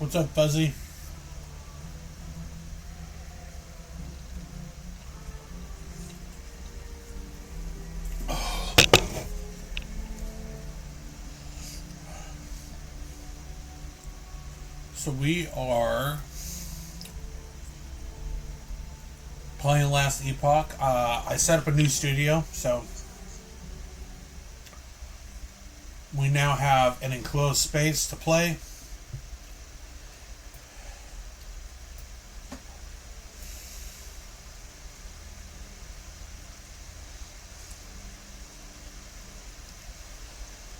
What's up, Fuzzy? So we are playing last epoch. I set up a new studio, so we now have an enclosed space to play.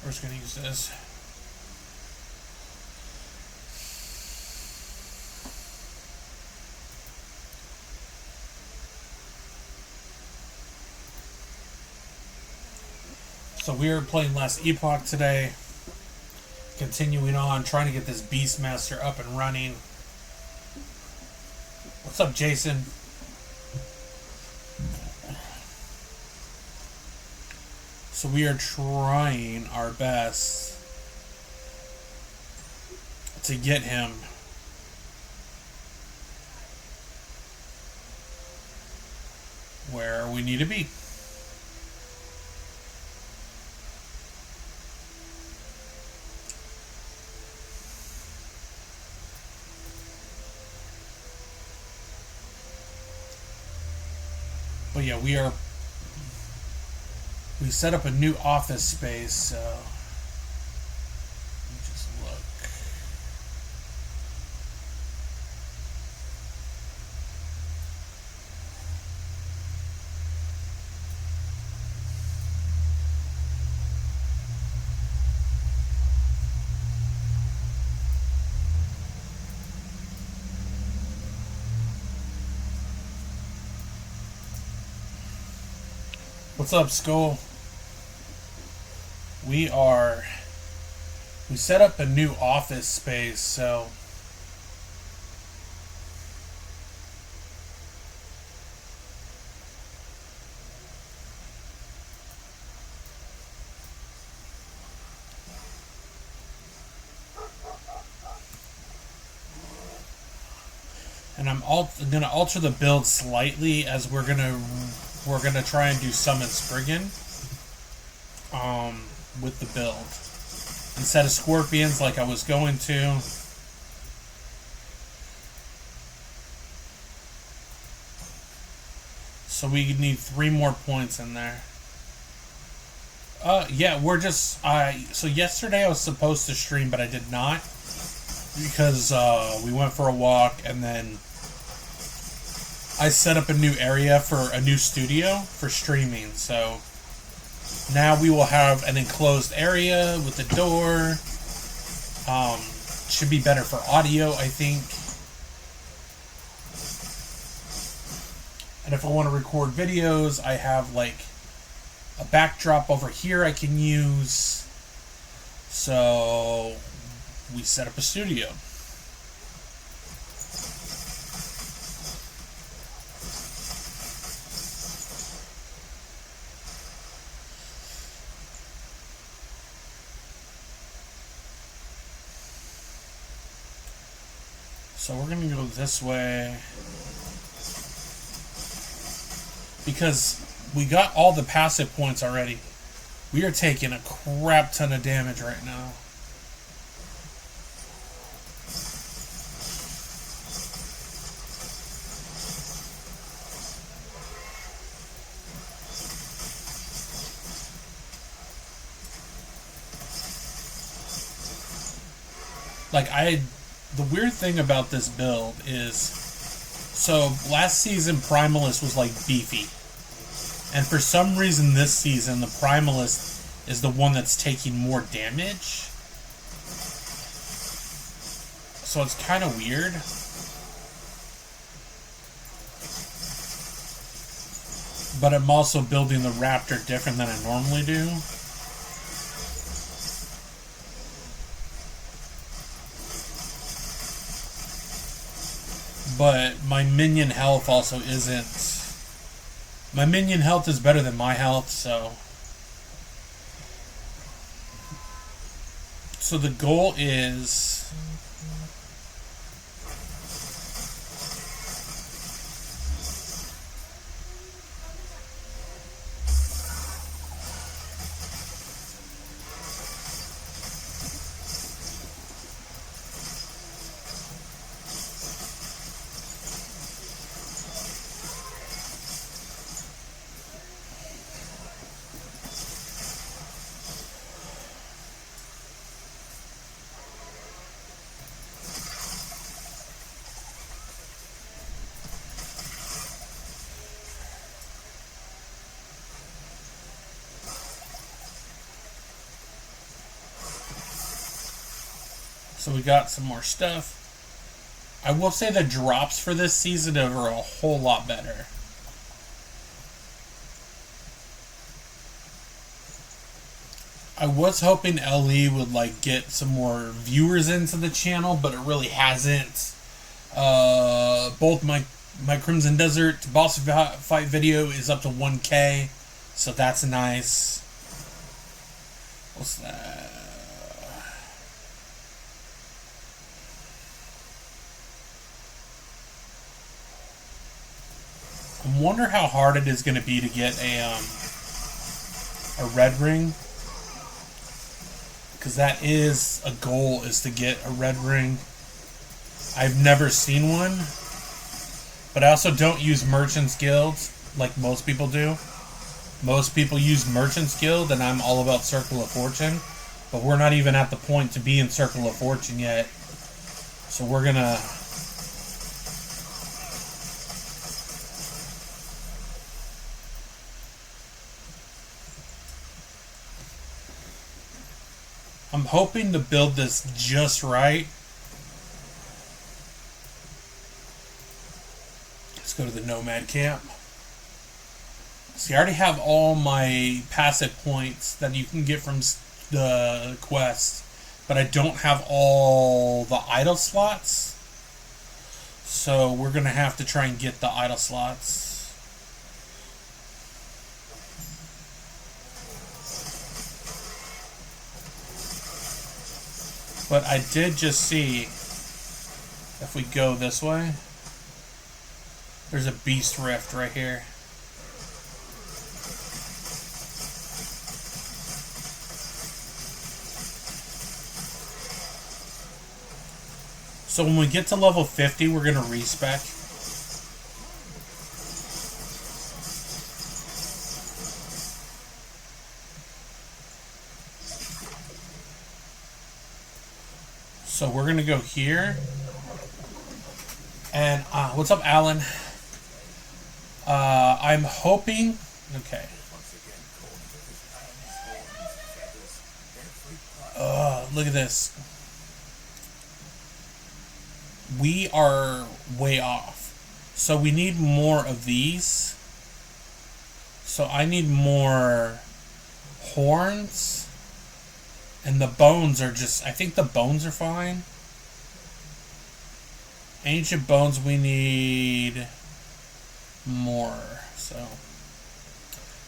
We're just going to use this. So we are playing last epoch today. Continuing on, trying to get this beastmaster up and running. What's up, Jason? So we are trying our best to get him where we need to be. But yeah, we set up a new office space, so let me just look. What's up, Skull? We set up a new office space, so and I'm gonna alter the build slightly as we're gonna try and do summon Spriggan with the build instead of scorpions like I was going to. So we need 3 more points in there. Yeah, we're just so yesterday I was supposed to stream, but I did not because we went for a walk and then I set up a new area for a new studio for streaming, so now we will have an enclosed area with a door. Should be better for audio, I think. And if I want to record videos, I have like a backdrop over here I can use. So we set up a studio. So we're going to go this way because we got all the passive points already. We are taking a crap ton of damage right now. The weird thing about this build is, so last season Primalist was like beefy, and for some reason this season the Primalist is the one that's taking more damage. So it's kind of weird. But I'm also building the Raptor different than I normally do. But my minion health also isn't... My minion health is better than my health, so... So the goal is So we got some more stuff. I will say the drops for this season are a whole lot better. I was hoping LE would like get some more viewers into the channel, but it really hasn't. Both my Crimson Desert boss fight video is up to 1K, so that's nice. What's that? I wonder how hard it is going to be to get a red ring, because that is a goal, is to get a red ring. I've never seen one, but I also don't use Merchant's Guild like most people do. Most people use Merchant's Guild, and I'm all about Circle of Fortune, but we're not even at the point to be in Circle of Fortune yet. So we're gonna... I'm hoping to build this just right. Let's go to the Nomad Camp. See, I already have all my passive points that you can get from the quest, but I don't have all the idle slots. So we're going to have to try and get the idle slots. But I did just see, if we go this way, there's a beast rift right here. So when we get to level 50, we're going to respec. So we're going to go here. And, what's up, Alan? I'm hoping... Okay. Look at this. We are way off. So we need more of these. So I need more horns. And the bones are just... I think the bones are fine. Ancient bones, we need more. So,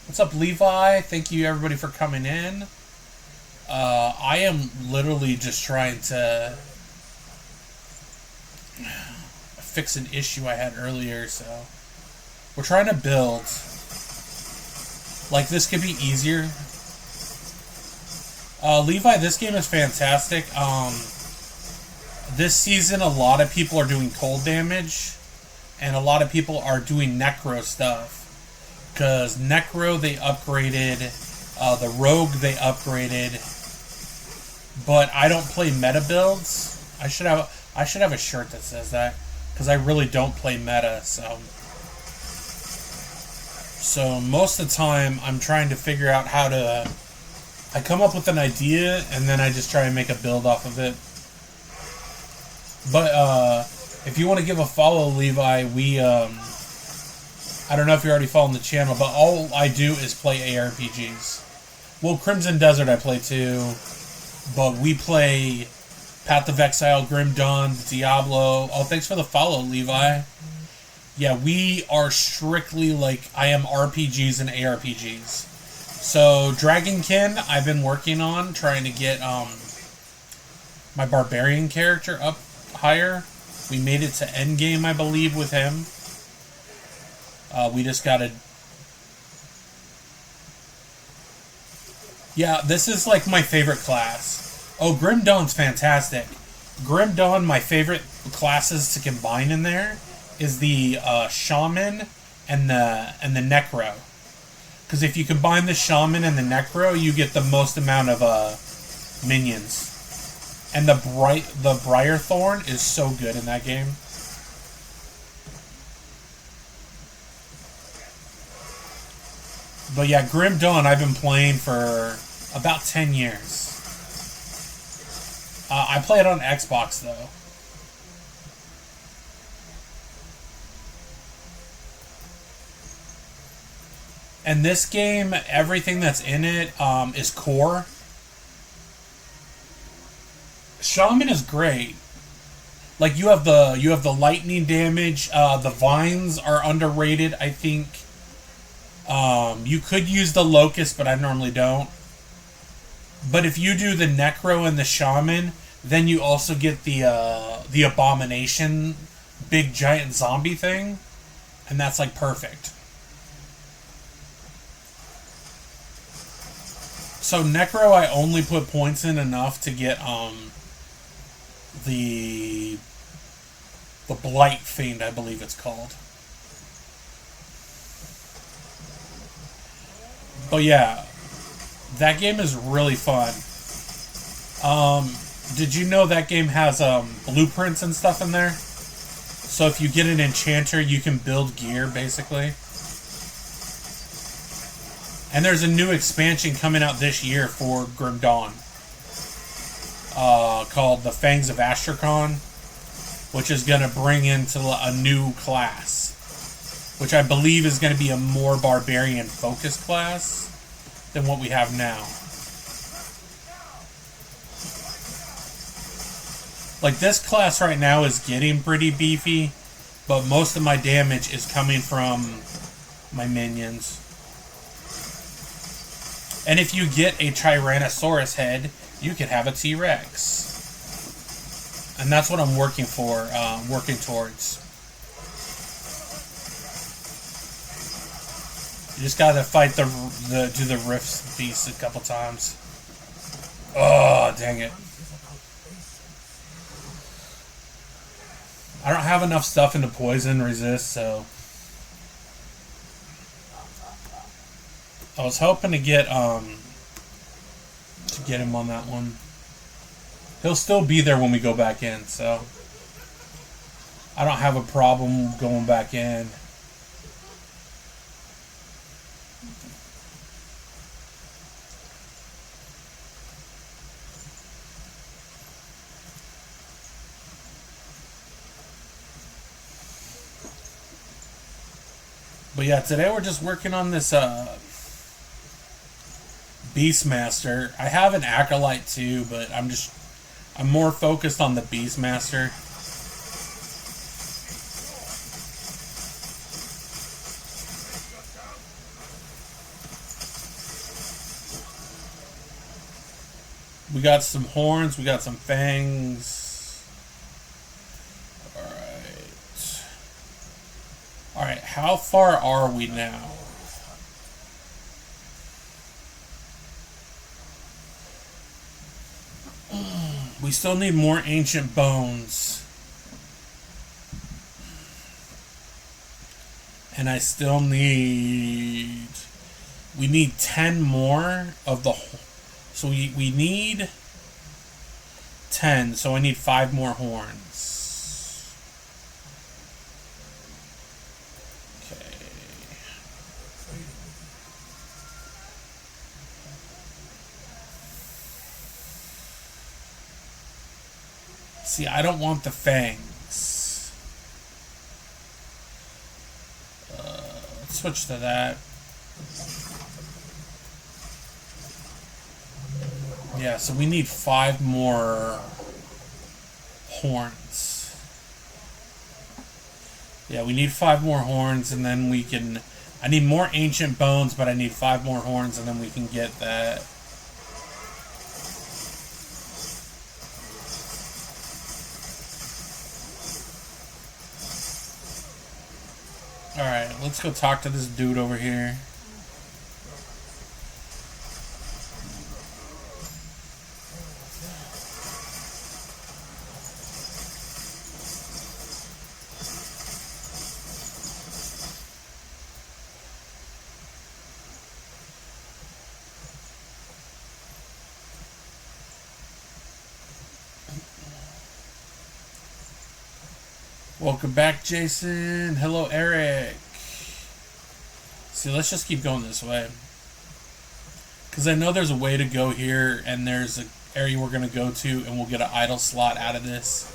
what's up, Levi? Thank you, everybody, for coming in. I am literally just trying to fix an issue I had earlier. So, we're trying to build. Like, this could be easier. Levi, this game is fantastic. This season, a lot of people are doing cold damage, and a lot of people are doing Necro stuff. Because Necro, they upgraded, the Rogue, they upgraded, but I don't play meta builds. I should have a shirt that says that, because I really don't play meta, so most of the time, I'm trying to figure out how to... I come up with an idea, and then I just try and make a build off of it. But, if you want to give a follow, Levi, we, I don't know if you're already following the channel, but all I do is play ARPGs. Well, Crimson Desert I play too, but we play Path of Exile, Grim Dawn, Diablo. Oh, thanks for the follow, Levi. Yeah, we are strictly, like, I am RPGs and ARPGs. So, Dragonkin, I've been working on trying to get my Barbarian character up higher. We made it to endgame, I believe, with him. We just gotta... Yeah, this is like my favorite class. Oh, Grim Dawn's fantastic. Grim Dawn, my favorite classes to combine in there is the Shaman and the Necro. Because if you combine the Shaman and the Necro, you get the most amount of minions. And the Briarthorn is so good in that game. But yeah, Grim Dawn I've been playing for about 10 years. I play it on Xbox though. And this game, everything that's in it is core. Shaman is great. Like you have the lightning damage. The vines are underrated. I think you could use the locust, but I normally don't. But if you do the necro and the shaman, then you also get the abomination, big giant zombie thing, and that's like perfect. So necro, I only put points in enough to get the blight fiend, I believe it's called. But yeah, that game is really fun. Did you know that game has blueprints and stuff in there? So if you get an enchanter, you can build gear, basically. And there's a new expansion coming out this year for Grim Dawn. Called the Fangs of Astrakan, which is going to bring into a new class, which I believe is going to be a more barbarian-focused class than what we have now. Like, this class right now is getting pretty beefy, but most of my damage is coming from my minions. And if you get a Tyrannosaurus head, you could have a T-Rex. And that's what I'm working towards. You just gotta fight do the Rift Beast a couple times. Oh, dang it. I don't have enough stuff into poison resist, so I was hoping to get him on that one. He'll still be there when we go back in, so I don't have a problem going back in. But yeah, today we're just working on this beastmaster. I have an acolyte too, but I'm more focused on the beastmaster. We got some horns, we got some fangs. Alright, how far are we now? We still need more ancient bones. And I still need... We need 10 more of the... So we need 10, so I need 5 more horns. Okay. See, I don't want the fangs. Let's switch to that. Yeah, so we need 5 more horns. Yeah, we need 5 more horns, and then we can... I need more ancient bones, but I need 5 more horns, and then we can get that. Alright, let's go talk to this dude over here. Welcome back, Jason. Hello, Eric. See, let's just keep going this way. Because I know there's a way to go here, and there's area we're going to go to, and we'll get an idle slot out of this.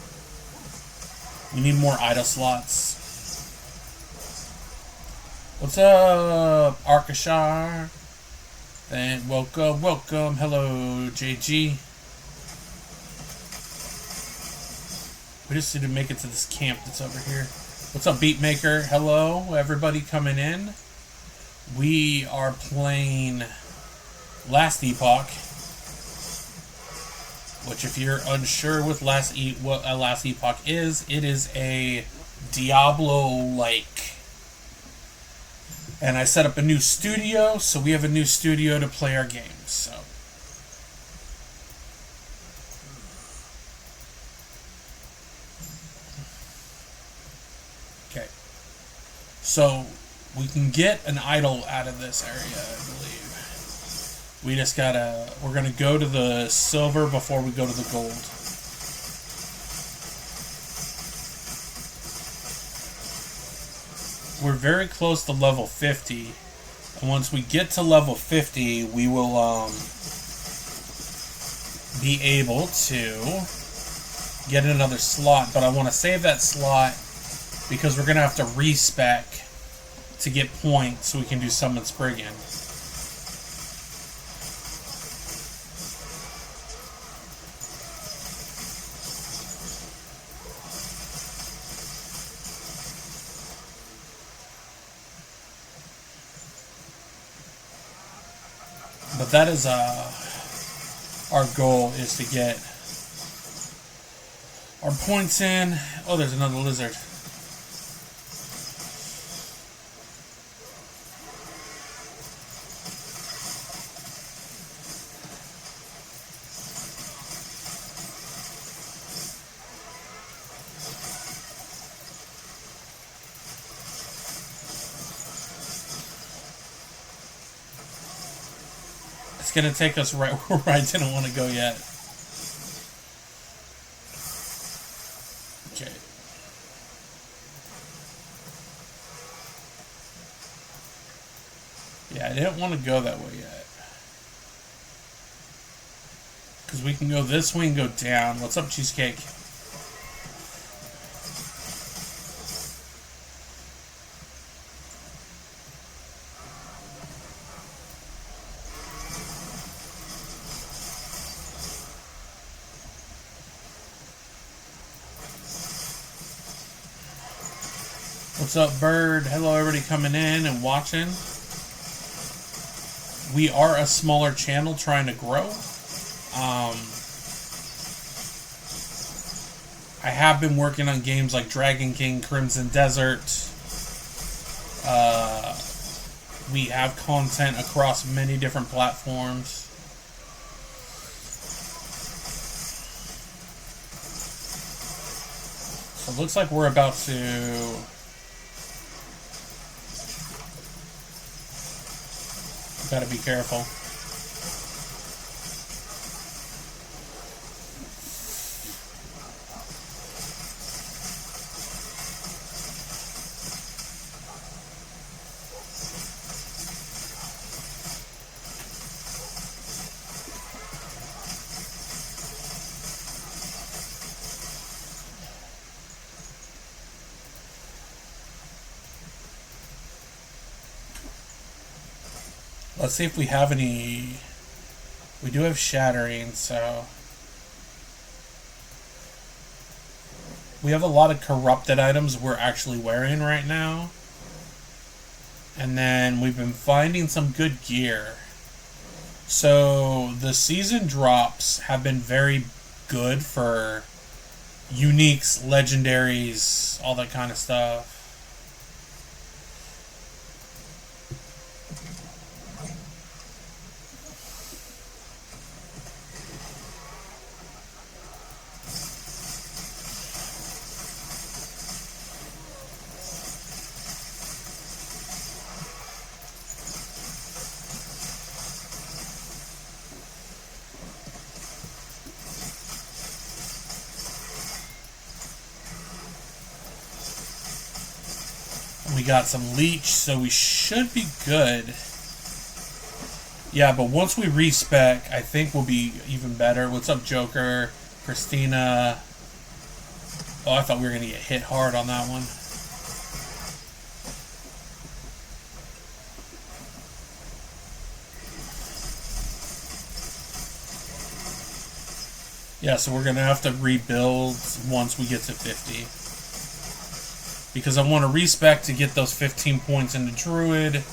We need more idle slots. What's up, Arkashar? Then welcome, welcome. Hello, JG. We just need to make it to this camp that's over here. What's up, Beatmaker? Hello, everybody coming in. We are playing Last Epoch, which, if you're unsure what Last Epoch is, it is a Diablo-like. And I set up a new studio, so we have a new studio to play our games. So, okay. So we can get an idol out of this area, I believe. We just gotta. We're gonna go to the silver before we go to the gold. We're very close to level 50, and once we get to level 50, we will be able to get another slot. But I want to save that slot because we're gonna have to respec to get points so we can do Summon Spriggan. But that is our goal, is to get our points in. Oh, there's another lizard. It's going to take us right where I didn't want to go yet. Okay. Yeah, I didn't want to go that way yet. Because we can go this way and go down. What's up, Cheesecake? What's up, Bird? Hello, everybody coming in and watching. We are a smaller channel trying to grow. I have been working on games like Dragon King, Crimson Desert. We have content across many different platforms. So it looks like we're about to... Gotta be careful. Let's see if we have any... We do have shattering, so... We have a lot of corrupted items we're actually wearing right now. And then we've been finding some good gear. So the season drops have been very good for uniques, legendaries, all that kind of stuff. We got some leech, so we should be good. Yeah, but once we respec, I think we'll be even better. What's up, Joker? Christina. Oh, I thought we were going to get hit hard on that one. Yeah, so we're going to have to rebuild once we get to 50. Because I want to respec to get those 15 points into Druid.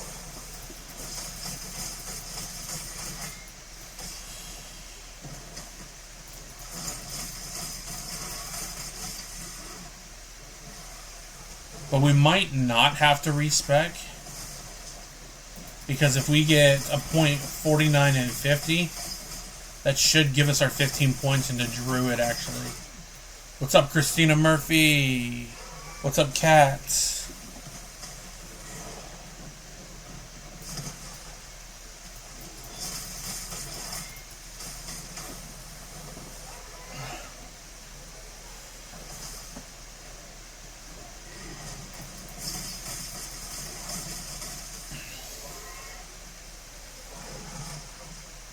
But we might not have to respec. Because if we get a point 49 and 50, that should give us our 15 points into Druid, actually. What's up, Christina Murphy? What's up, Kat?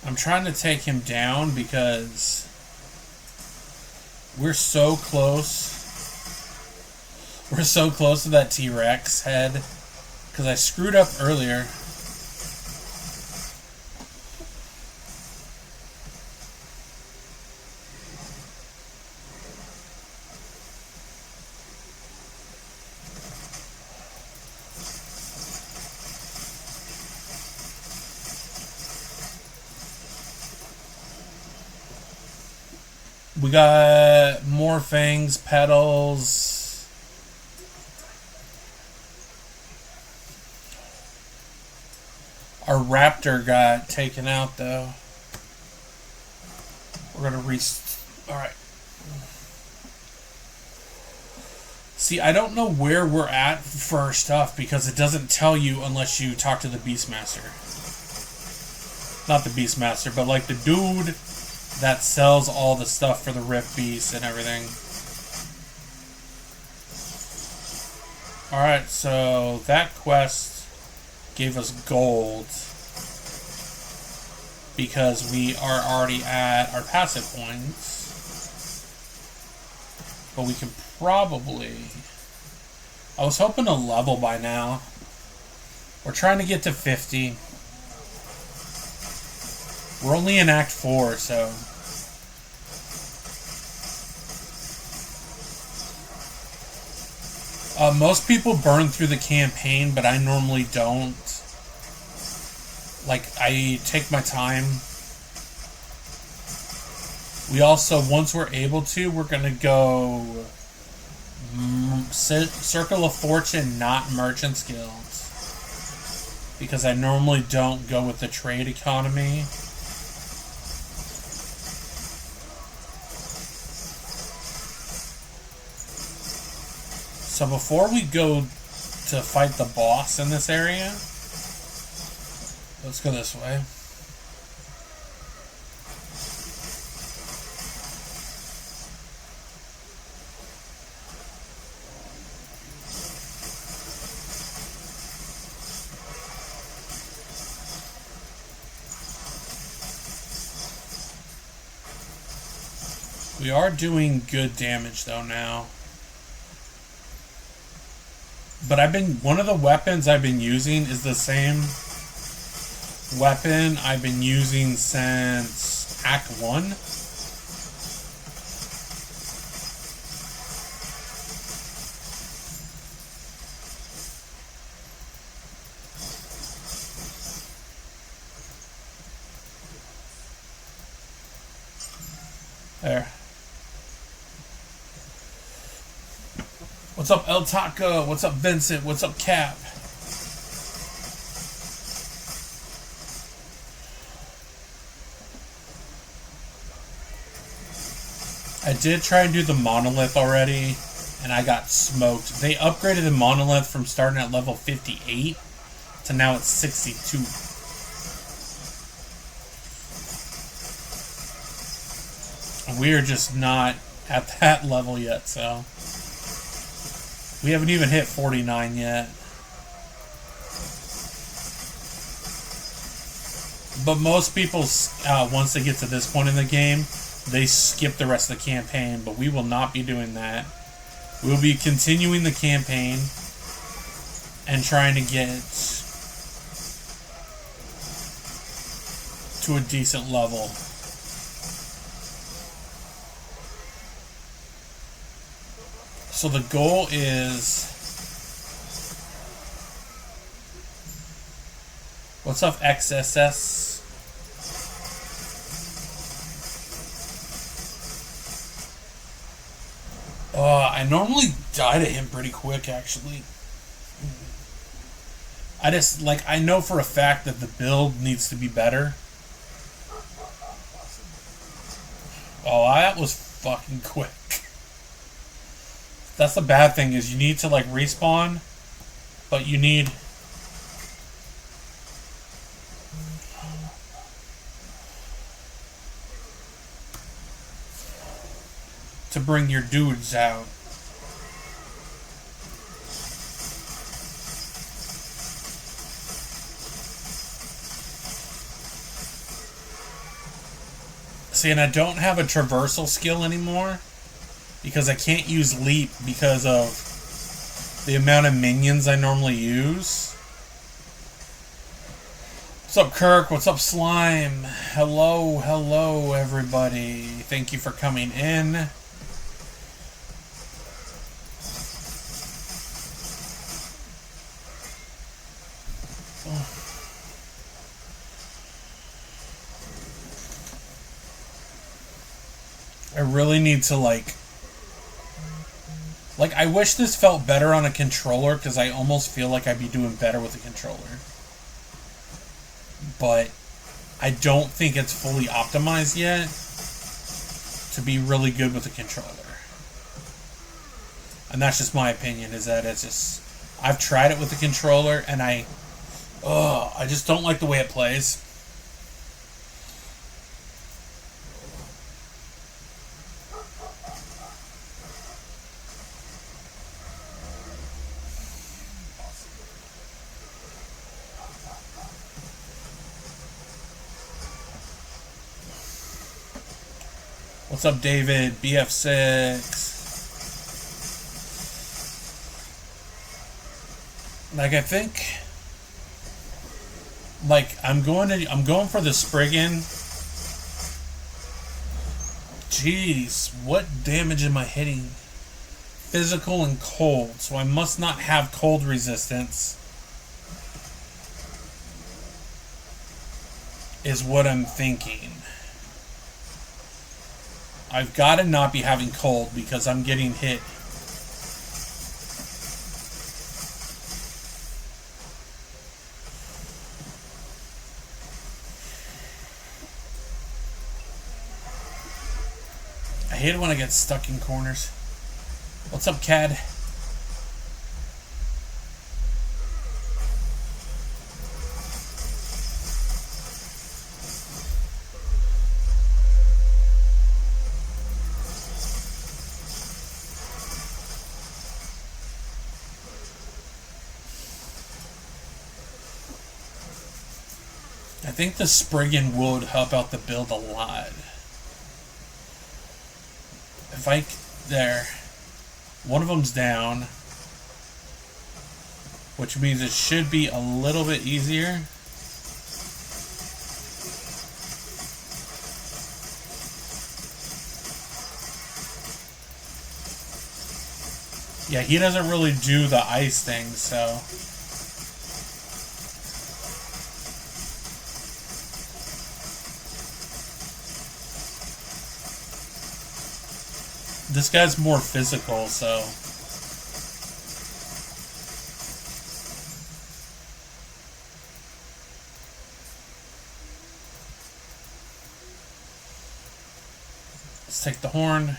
I'm trying to take him down because we're so close. We're so close to that T-Rex head because I screwed up earlier. We got more fangs, petals. Our raptor got taken out, though. We're gonna Alright. See, I don't know where we're at for our stuff because it doesn't tell you unless you talk to the beastmaster. Not the beastmaster, but like the dude that sells all the stuff for the Rift Beast and everything. Alright, so that quest gave us gold because we are already at our passive points. But we can probably... I was hoping to level by now. We're trying to get to 50. We're only in Act 4, so... most people burn through the campaign, but I normally don't. Like, I take my time. We also, once we're able to, we're going to go Circle of Fortune, not Merchant's Guild. Because I normally don't go with the trade economy. So before we go to fight the boss in this area, let's go this way. We are doing good damage though now. But one of the weapons I've been using is the same weapon I've been using since Act 1. There. What's up, El Taco? What's up, Vincent? What's up, Cap? I did try and do the monolith already, and I got smoked. They upgraded the monolith from starting at level 58 to now it's 62. We're just not at that level yet, so... We haven't even hit 49 yet. But most people, once they get to this point in the game, they skip the rest of the campaign. But we will not be doing that. We'll be continuing the campaign and trying to get to a decent level. So the goal is... What's up, XSS? I normally die to him pretty quick, actually. I just, like, I know for a fact that the build needs to be better. Oh, that was fucking quick. That's the bad thing, is you need to, like, respawn, but you need... to bring your dudes out. See, and I don't have a traversal skill anymore because I can't use leap because of the amount of minions I normally use. What's up, Kirk? What's up, Slime? Hello, hello, everybody. Thank you for coming in. I really need to, like, I wish this felt better on a controller, because I almost feel like I'd be doing better with a controller. But I don't think it's fully optimized yet to be really good with a controller. And that's just my opinion, is that it's just... I've tried it with the controller, and I just don't like the way it plays. What's up, David? BF6. Like, I think, like, I'm going for the Spriggan. Jeez, what damage am I hitting? Physical and cold, so I must not have cold resistance, is what I'm thinking. I've got to not be having cold because I'm getting hit. I hate it when I get stuck in corners. What's up, Cad? I think the Spriggan would help out the build a lot. If I... There. One of them's down. Which means it should be a little bit easier. Yeah, he doesn't really do the ice thing, so... This guy's more physical, so... Let's take the horn.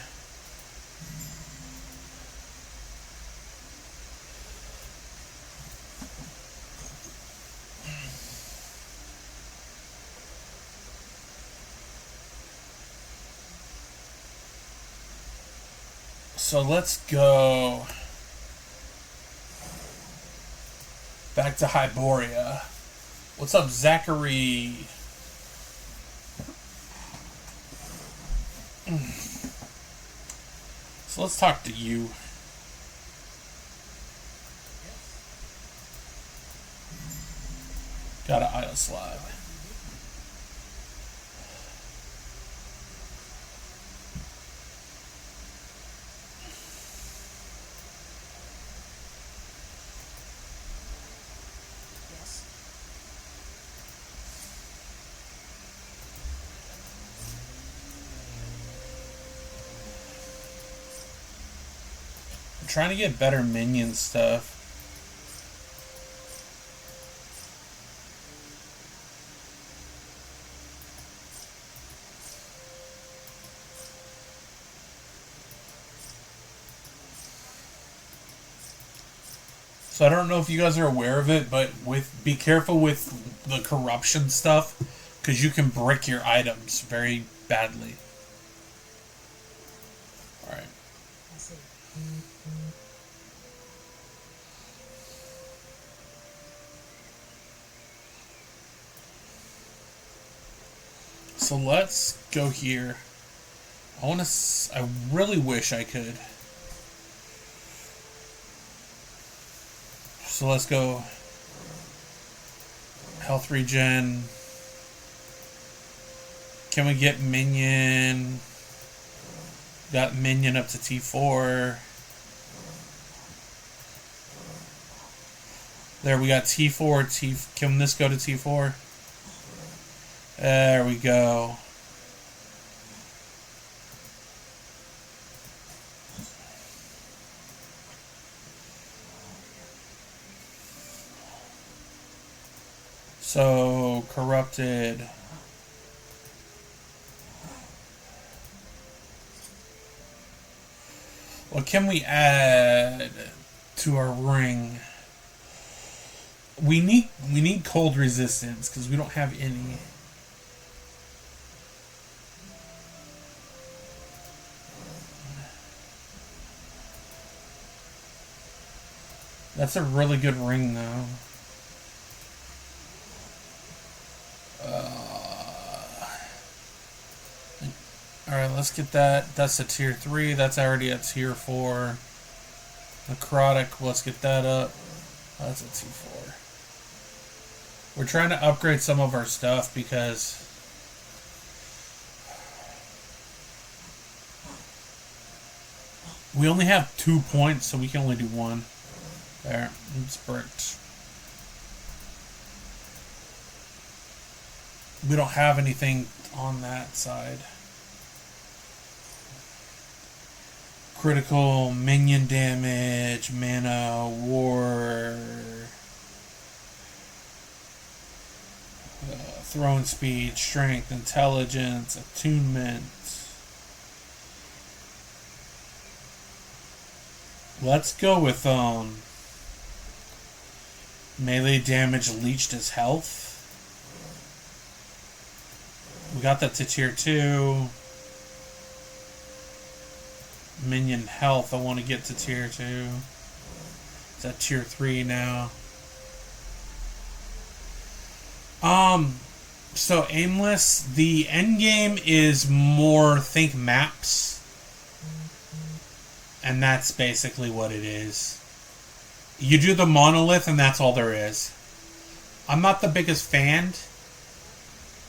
So let's go back to Hyboria. What's up, Zachary? So let's talk to you. Got an idle slide. I'm trying to get better minion stuff. So I don't know if you guys are aware of it, but be careful with the corruption stuff, because you can brick your items very badly. All right. So let's go here. I really wish I could. So let's go health regen. Can we get minion? Got minion up to T4. There, we got T4. Can this go to T4? There we go. So, corrupted. What can we add to our ring? We need cold resistance because we don't have any. That's a really good ring though. Alright, let's get that. That's a tier 3. That's already a tier 4. Necrotic, let's get that up. That's a T4. We're trying to upgrade some of our stuff because we only have 2 points, so we can only do 1. There, it's bricked. We don't have anything on that side. Critical, minion damage, mana, war, throwing speed, strength, intelligence, attunement. Let's go with melee damage leached as health. We got that to tier 2. Minion health, I want to get to tier 2. It's at tier 3 now. So aimless, the end game is more think maps. And that's basically what it is. You do the monolith and that's all there is. I'm not the biggest fan.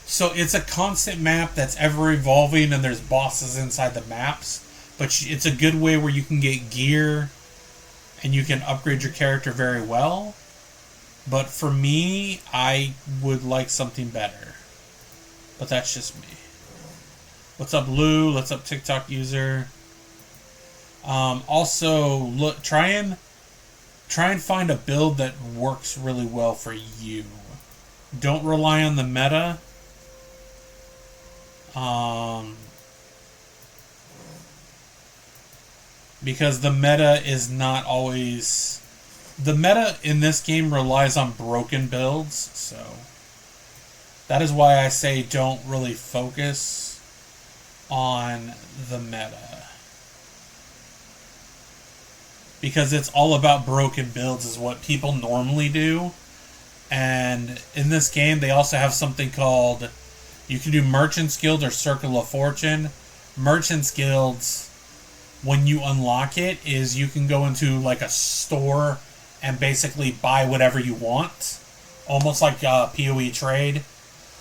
So it's a constant map that's ever evolving and there's bosses inside the maps. But it's a good way where you can get gear and you can upgrade your character very well. But for me, I would like something better. But that's just me. What's up, Lou? What's up, TikTok user? Also, look, try and find a build that works really well for you. Don't rely on the meta. Because the meta is not always... The meta in this game relies on broken builds, so... That is why I say don't really focus on the meta. Because it's all about broken builds is what people normally do. And in this game, they also have something called... You can do Merchant's Guild or Circle of Fortune, Merchants Guilds, when you unlock it, is you can go into like a store and basically buy whatever you want. Almost like a PoE trade.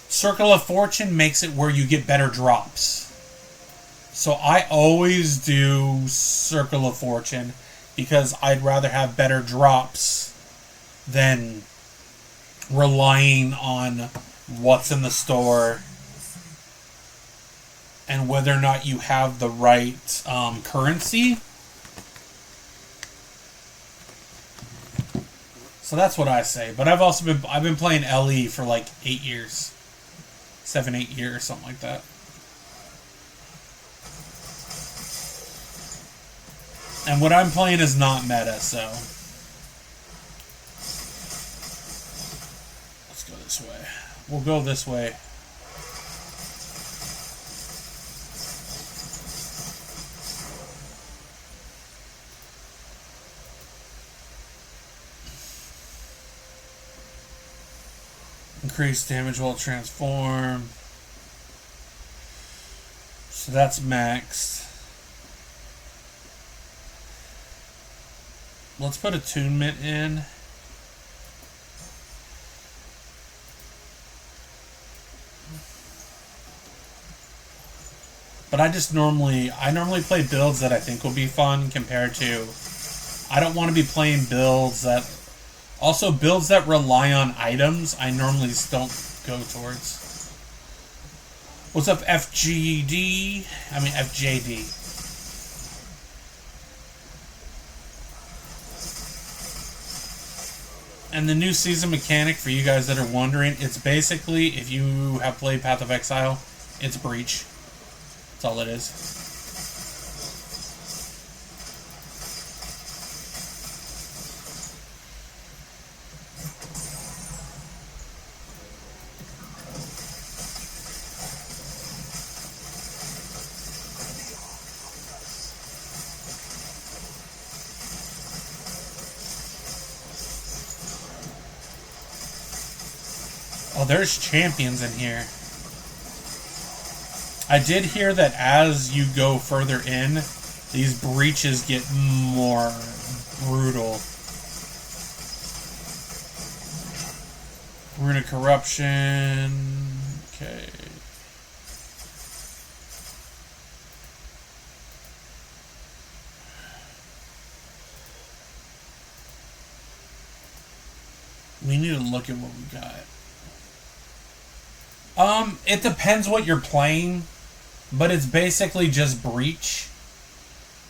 Circle of Fortune makes it where you get better drops. So I always do Circle of Fortune because I'd rather have better drops than relying on what's in the store and whether or not you have the right currency. So that's what I say. But I've been playing LE for like 8 years. 7-8 years, something like that. And what I'm playing is not meta, so let's go this way. We'll go this way. Increase damage while transform. So that's maxed. Let's put attunement in. But I normally play builds that I think will be fun compared to, I don't want to be playing builds that, also builds that rely on items, I normally don't go towards. What's up, FGD? I mean, FJD. And the new season mechanic, for you guys that are wondering, it's basically, if you have played Path of Exile, it's Breach. That's all it is. Oh, there's champions in here. I did hear that as you go further in, these breaches get more brutal. Rune of Corruption. Okay. We need to look at what we got. It depends what you're playing, but it's basically just Breach.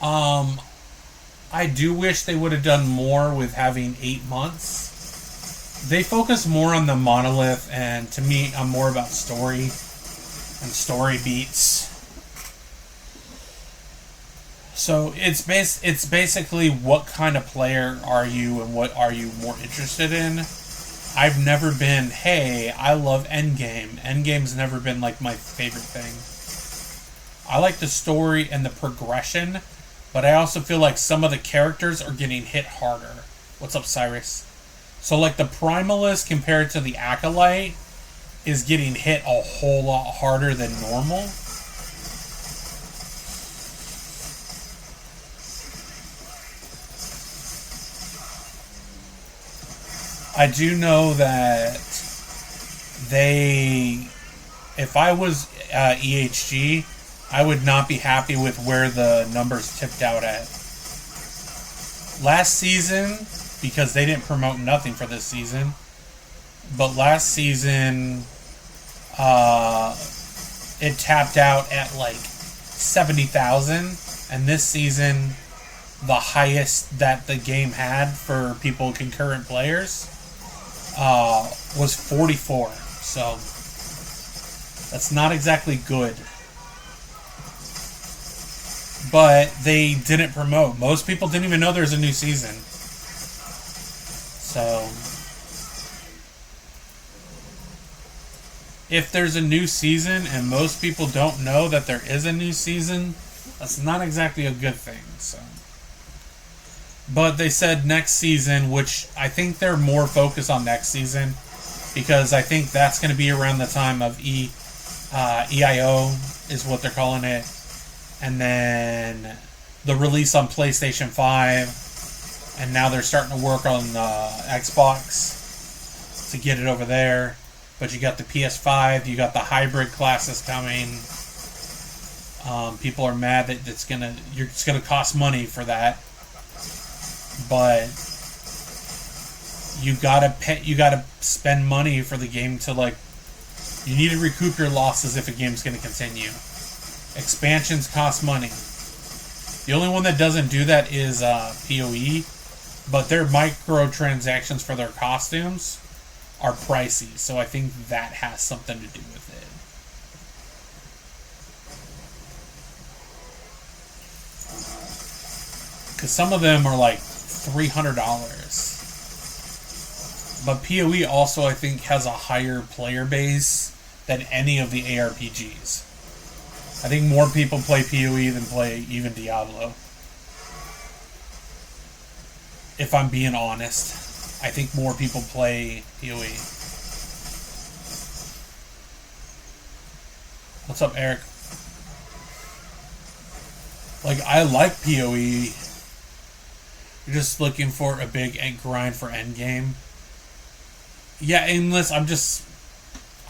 I do wish they would have done more with having 8 months. They focus more on the monolith, and to me, I'm more about story and story beats. So it's basically what kind of player are you and what are you more interested in. I've never been, hey, I love Endgame. Endgame's never been like my favorite thing. I like the story and the progression, but I also feel like some of the characters are getting hit harder. What's up, Cyrus? So like the Primalist compared to the Acolyte is getting hit a whole lot harder than normal. I do know that if I was EHG, I would not be happy with where the numbers tipped out at. Last season, because they didn't promote nothing for this season, but last season, it tapped out at like 70,000, and this season, the highest that the game had for people, concurrent players, was 44. So that's not exactly good. But they didn't promote. Most people didn't even know there's a new season. So if there's a new season and most people don't know that there is a new season, that's not exactly a good thing. So, but they said next season, which I think they're more focused on next season, because I think that's going to be around the time of EIO is what they're calling it. and then the release on PlayStation 5, and now they're starting to work on Xbox to get it over there. But you got the PS5, you got the hybrid classes coming. People are mad that it's gonna cost money for that, but you gotta spend money for the game to like. You need to recoup your losses if a game's gonna continue. Expansions cost money. The only one that doesn't do that is PoE, but their microtransactions for their costumes are pricey, so I think that has something to do with it. Because some of them are like $300. But PoE also, I think, has a higher player base than any of the ARPGs. I think more people play PoE than play even Diablo. If I'm being honest. I think more people play PoE. What's up, Eric? Like, I like PoE. You're just looking for a big grind for endgame. Yeah, unless I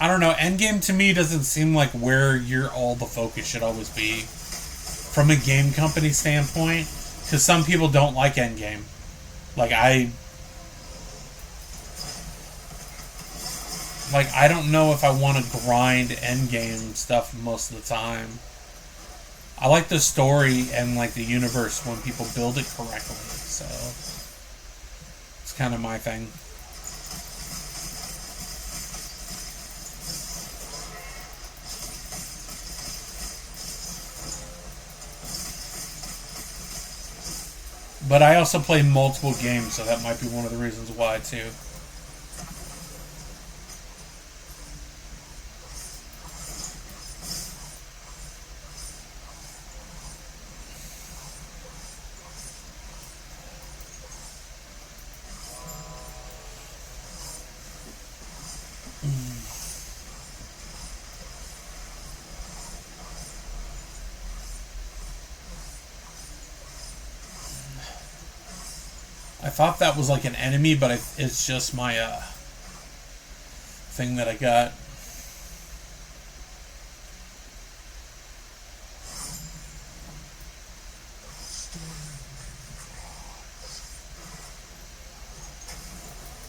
don't know, endgame to me doesn't seem like where all the focus should always be. From a game company standpoint. Because some people don't like endgame. Like, I don't know if I want to grind endgame stuff most of the time. I like the story and like the universe when people build it correctly. So it's kind of my thing. But I also play multiple games, so that might be one of the reasons why too. I thought that was like an enemy, but it's just my thing that I got.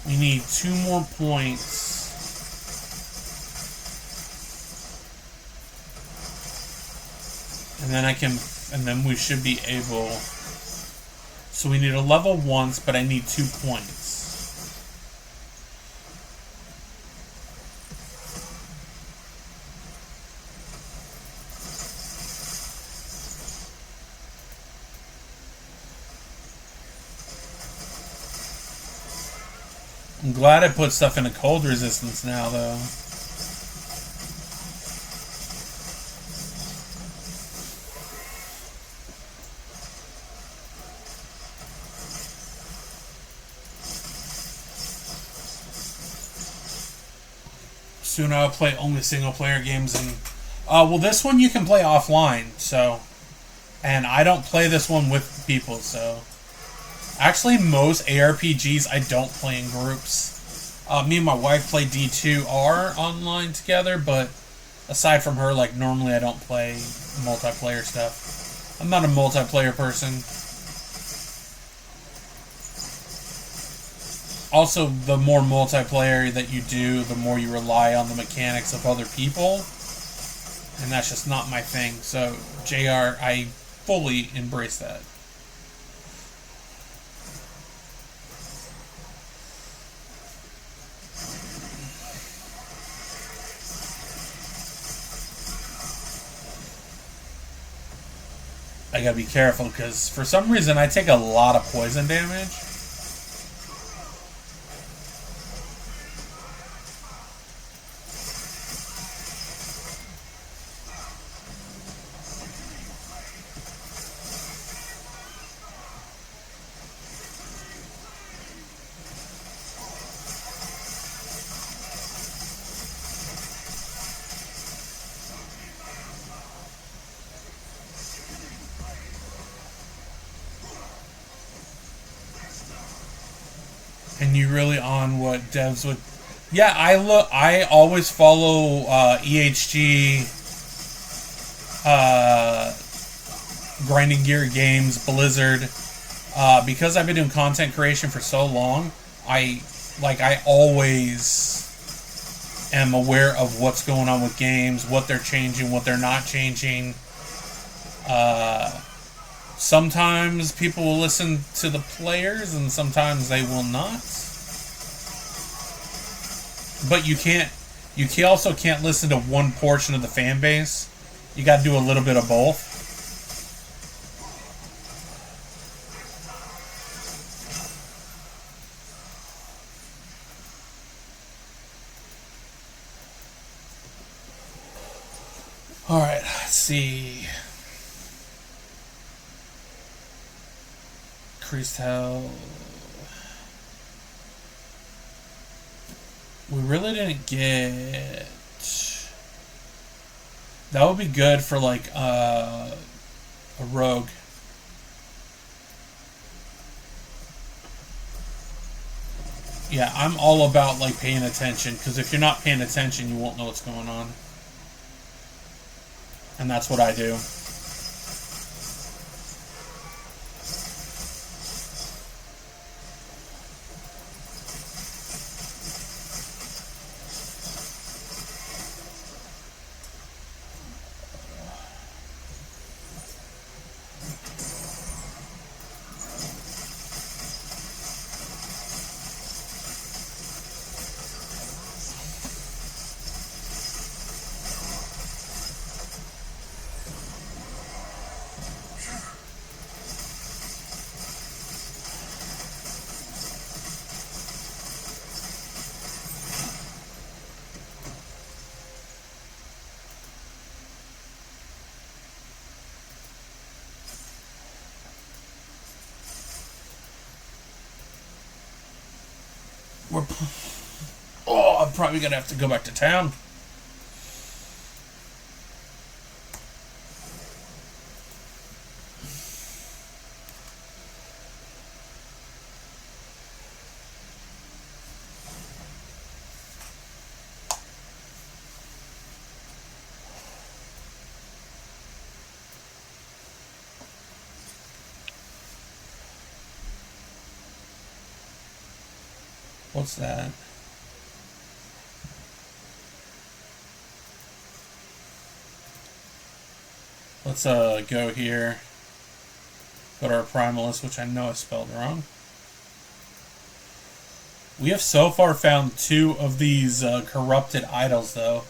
We need 2 more points. And then we should be able. So we need a level once, but I need 2 points. I'm glad I put stuff into cold resistance now, though. Soon I'll play only single player games, and well, this one you can play offline, so, and I don't play this one with people, so actually most ARPGs I don't play in groups. Me and my wife play D2R online together, but aside from her, like, normally I don't play multiplayer stuff. I'm not a multiplayer person. Also, the more multiplayer that you do, the more you rely on the mechanics of other people. And that's just not my thing. So, JR, I fully embrace that. I gotta be careful, because for some reason I take a lot of poison damage. And you really on what devs would? Yeah, I look. I always follow EHG, uh, Grinding Gear Games, Blizzard, because I've been doing content creation for so long. I always am aware of what's going on with games, what they're changing, what they're not changing. Sometimes people will listen to the players, and sometimes they will not. But you also can't listen to one portion of the fan base. You got to do a little bit of both. All right, let's see. Increased health. We really didn't get. That would be good for like a rogue. Yeah, I'm all about like paying attention, because if you're not paying attention, you won't know what's going on. And that's what I do. I'm probably gonna have to go back to town. What's that? Let's go here. Go to our primalist, which I know I spelled wrong. We have so far found 2 of these corrupted idols, though.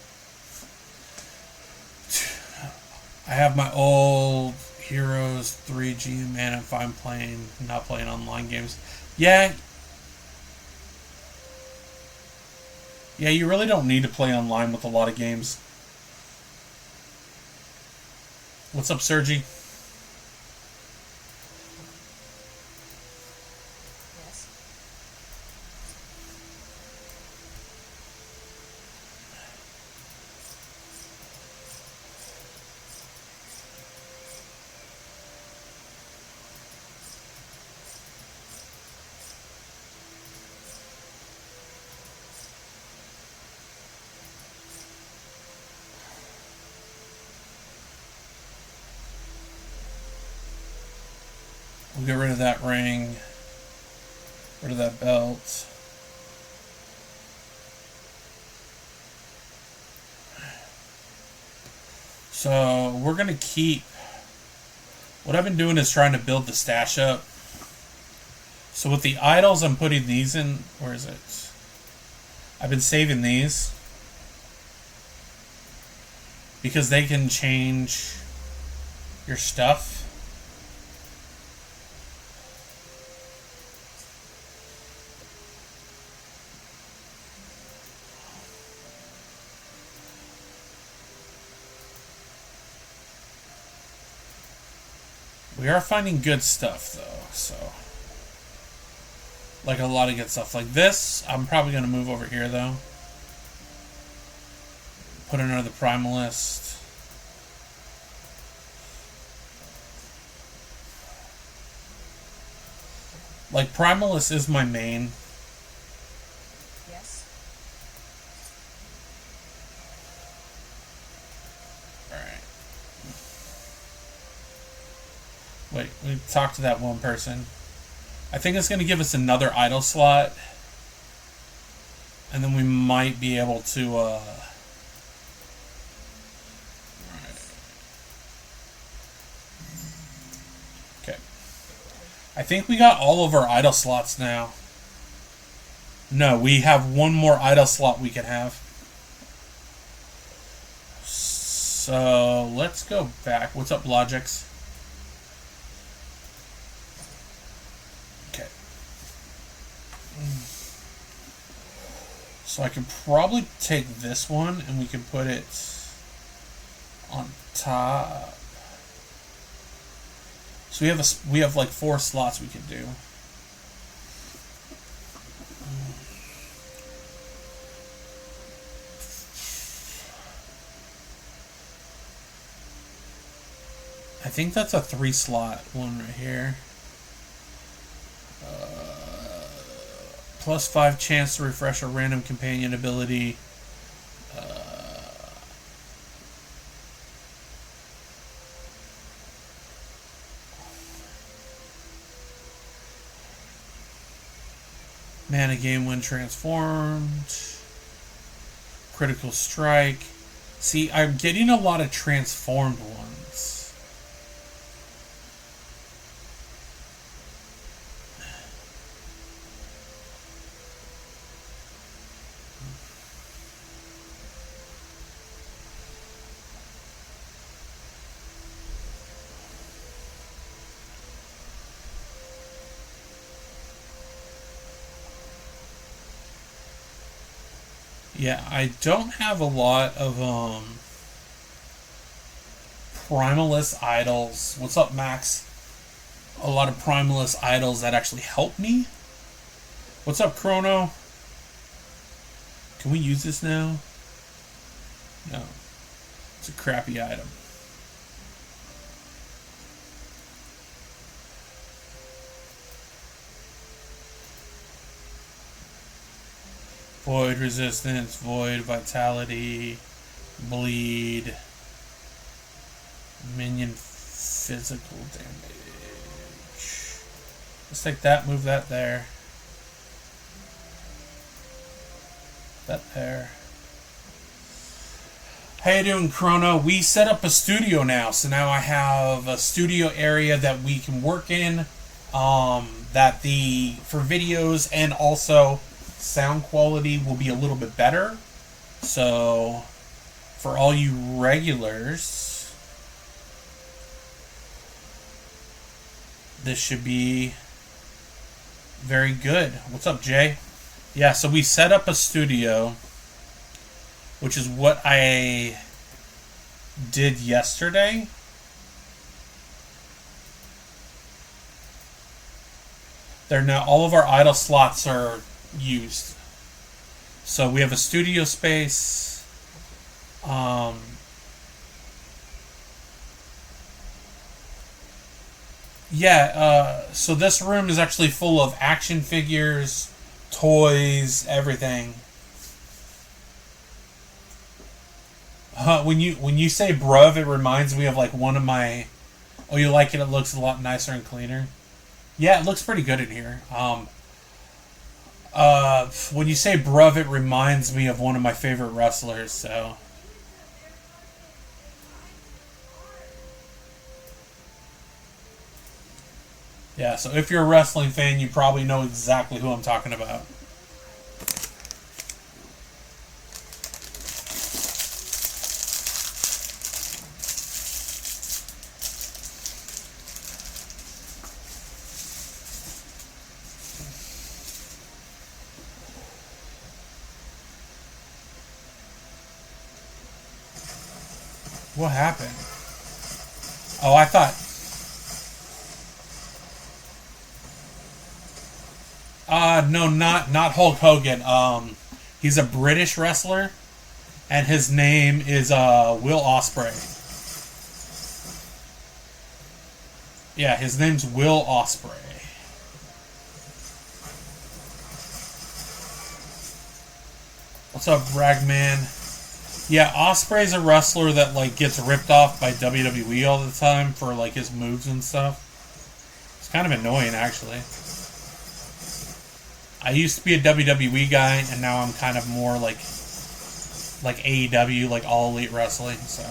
I have my old Heroes 3G, man, if I'm not playing online games. Yeah, you really don't need to play online with a lot of games. What's up, Sergi? Yes. We'll get rid of that ring. Rid of that belt. So we're going to keep... What I've been doing is trying to build the stash up. So with the idols, I'm putting these in... Where is it? I've been saving these. Because they can change your stuff. We are finding good stuff, though, so... Like, a lot of good stuff. Like this, I'm probably going to move over here, though. Put another primalist. Like, primalist is my main. talk to that one person. I think it's going to give us another idle slot. And then we might be able to... Okay. I think we got all of our idle slots now. No, we have one more idle slot we can have. So, let's go back. What's up, Logix? Okay. So I could probably take this one and we can put it on top. So we have like 4 slots we can do. I think that's a 3 slot one right here. Plus 5 chance to refresh a random companion ability. Mana game when transformed. Critical strike. See, I'm getting a lot of transformed ones. Yeah, I don't have a lot of Primalist idols. What's up, Max? A lot of Primalist idols that actually help me. What's up, Chrono? Can we use this now? No. It's a crappy item. Void resistance, void vitality, bleed, minion physical damage. Let's take that, move that there. That there. How you doing, Chrono? We set up a studio now, so now I have a studio area that we can work in. That for videos and also sound quality will be a little bit better. So for all you regulars, this should be very good. What's up, Jay? Yeah, so we set up a studio, which is what I did yesterday. There now, all of our idle slots are used. So we have a studio space. So this room is actually full of action figures, toys, everything. When you say bruv, it reminds me of like one of my... Oh, you like it? It looks a lot nicer and cleaner. Yeah, it looks pretty good in here. When you say bruv, it reminds me of one of my favorite wrestlers, so... Yeah, so if you're a wrestling fan, you probably know exactly who I'm talking about. What happened? Oh, I thought... No, not Hulk Hogan. He's a British wrestler, and his name is Will Ospreay. Yeah, his name's Will Ospreay. What's up, Ragman? Yeah, Ospreay's a wrestler that like gets ripped off by WWE all the time for like his moves and stuff. kind of annoying, actually. I used to be a WWE guy, and now I'm kind of more like AEW, like All Elite Wrestling, so...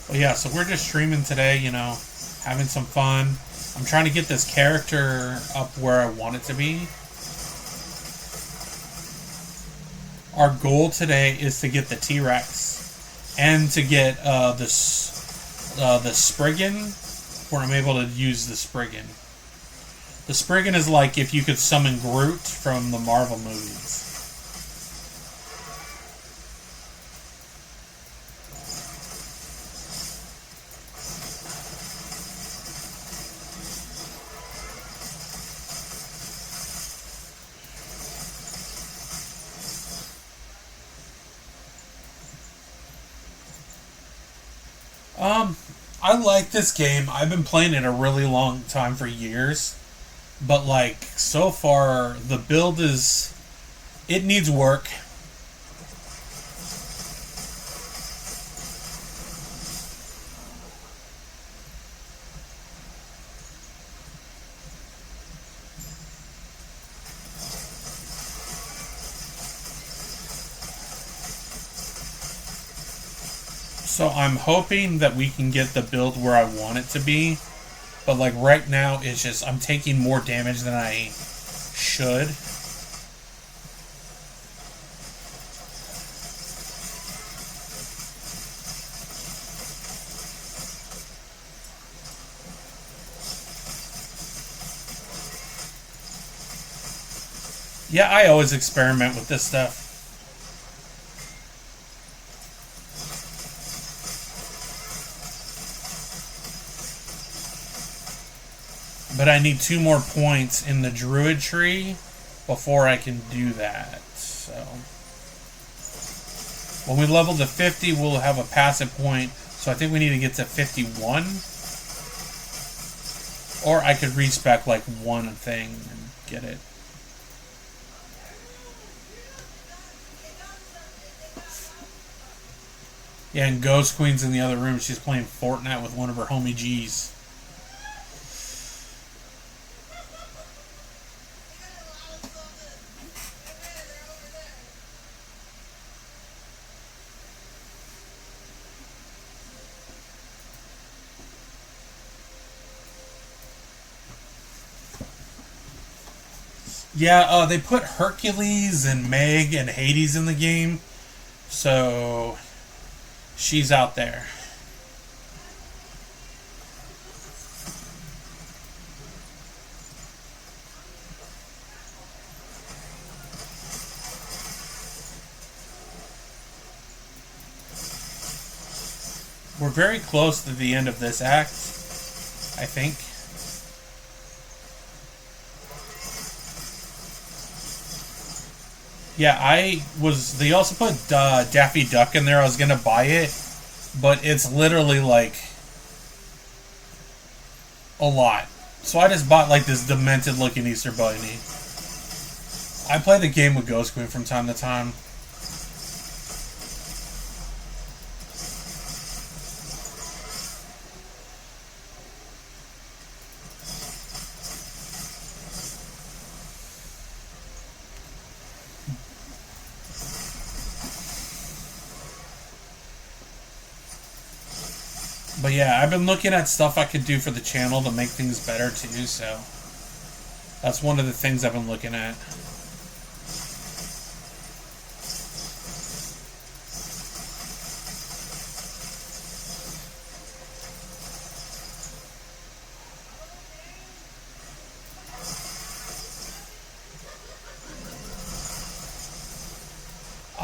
Well, yeah, so we're just streaming today, you know, having some fun. I'm trying to get this character up where I want it to be. Our goal today is to get the T-Rex and to get the Spriggan, where I'm able to use the Spriggan. The Spriggan is like if you could summon Groot from the Marvel movies. I like this game. I've been playing it a really long time, for years. But, like, so far, the build is... It needs work. So I'm hoping that we can get the build where I want it to be. But like right now, it's just I'm taking more damage than I should. Yeah, I always experiment with this stuff. But I need 2 more points in the Druid tree before I can do that. So when we level to 50, we'll have a passive point. So I think we need to get to 51. Or I could respec like one thing and get it. Yeah, and Ghost Queen's in the other room. She's playing Fortnite with one of her homie G's. Yeah, they put Hercules and Meg and Hades in the game, so she's out there. We're very close to the end of this act, I think. Yeah, they also put Daffy Duck in there. I was gonna buy it, but it's literally like a lot. So I just bought like this demented looking Easter Bunny. I play the game with Ghost Queen from time to time. But yeah, I've been looking at stuff I could do for the channel to make things better too, so that's one of the things I've been looking at.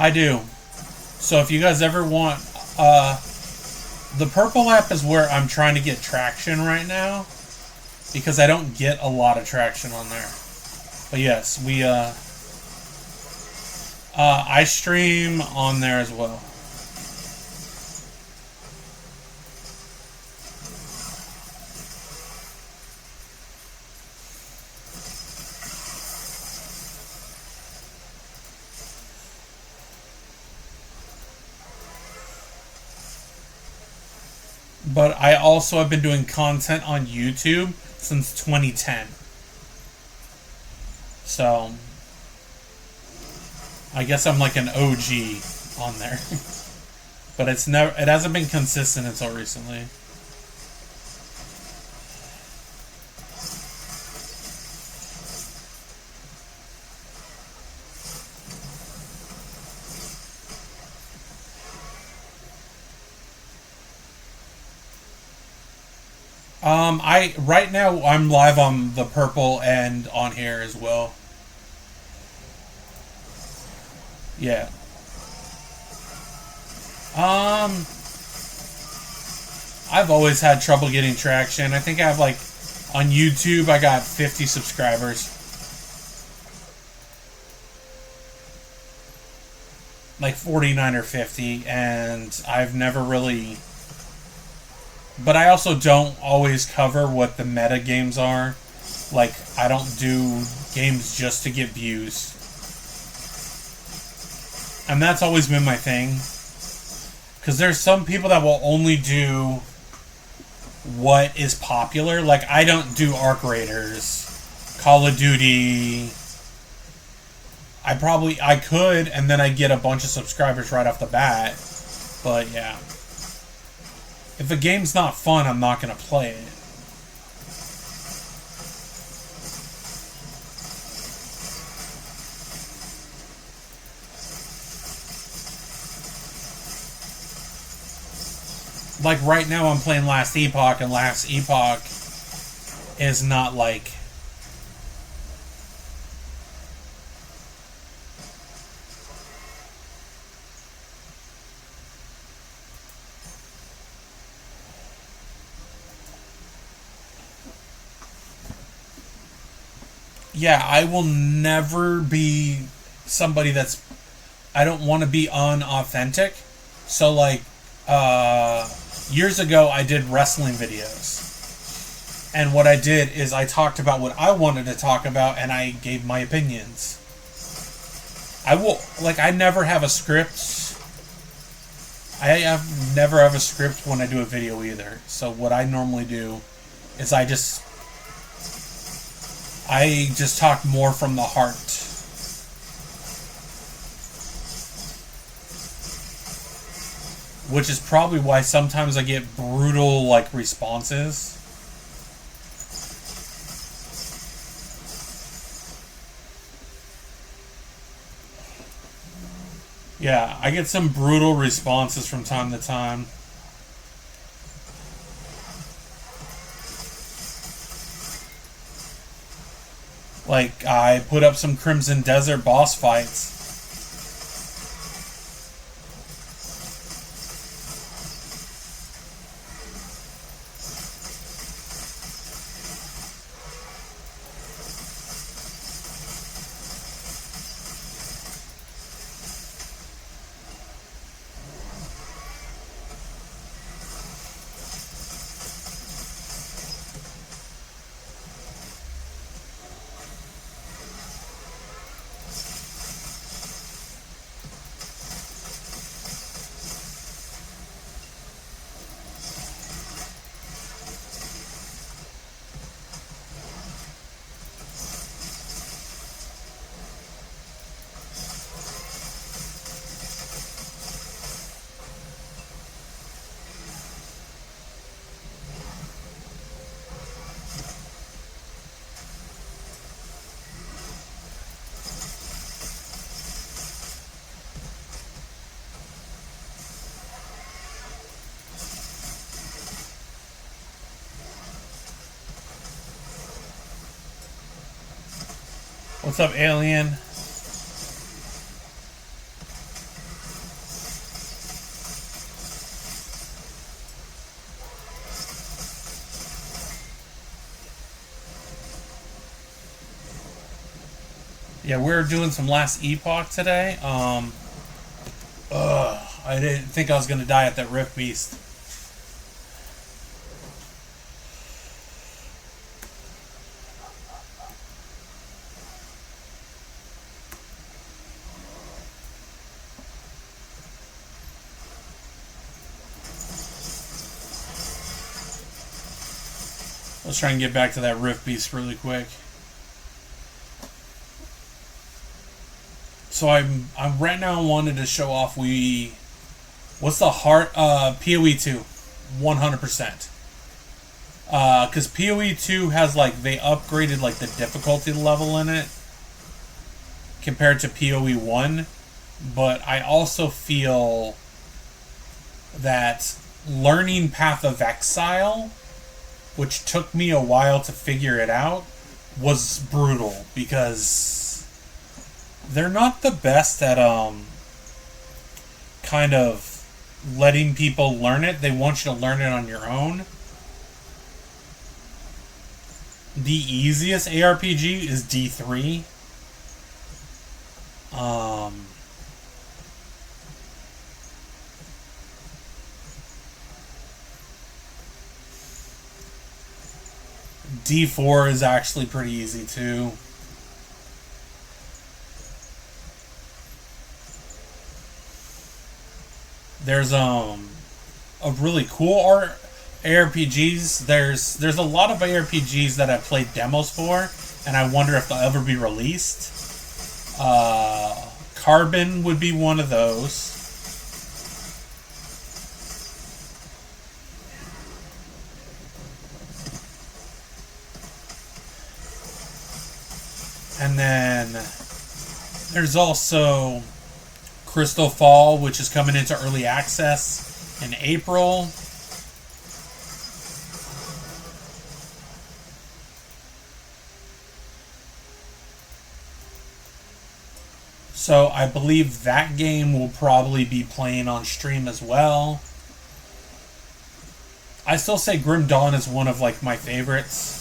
I do. So if you guys ever want, the purple app is where I'm trying to get traction right now, because I don't get a lot of traction on there. But yes, I stream on there as well. But I also have been doing content on YouTube since 2010. So I guess I'm like an OG on there. But it hasn't been consistent until recently. Right now I'm live on the purple and on here as well. Yeah. I've always had trouble getting traction. I think I have like on YouTube I got 50 subscribers. Like 49 or 50, and I've never really. But I also don't always cover what the meta games are. Like, I don't do games just to get views. And that's always been my thing. Because there's some people that will only do what is popular. Like, I don't do Arc Raiders, Call of Duty. I could, and then I'd get a bunch of subscribers right off the bat. But, yeah. If a game's not fun, I'm not going to play it. Like right now I'm playing Last Epoch, and Last Epoch is not like... Yeah, I will never be somebody that's... I don't want to be unauthentic. So, like, years ago, I did wrestling videos. And what I did is I talked about what I wanted to talk about, and I gave my opinions. I never have a script. Never have a script when I do a video either. So what I normally do is I just talk more from the heart. Which is probably why sometimes I get brutal, like, responses. Yeah, I get some brutal responses from time to time. Like, I put up some Crimson Desert boss fights. What's up, Alien? Yeah, we're doing some last epoch today. I didn't think I was gonna die at that Rift Beast. Let's try and get back to that Rift Beast really quick. So I'm right now wanted to show off what's the heart PoE 2 100%. Cuz PoE 2 has like they upgraded like the difficulty level in it compared to PoE 1, but I also feel that learning Path of Exile, which took me a while to figure it out, was brutal because they're not the best at kind of letting people learn it. They want you to learn it on your own. The easiest ARPG is D3. D4 is actually pretty easy too. There's a really cool ARPGs. There's a lot of ARPGs that I've played demos for, and I wonder if they'll ever be released. Carbon would be one of those. And then there's also Crystal Fall, which is coming into early access in April. So I believe that game will probably be playing on stream as well. I still say Grim Dawn is one of like my favorites.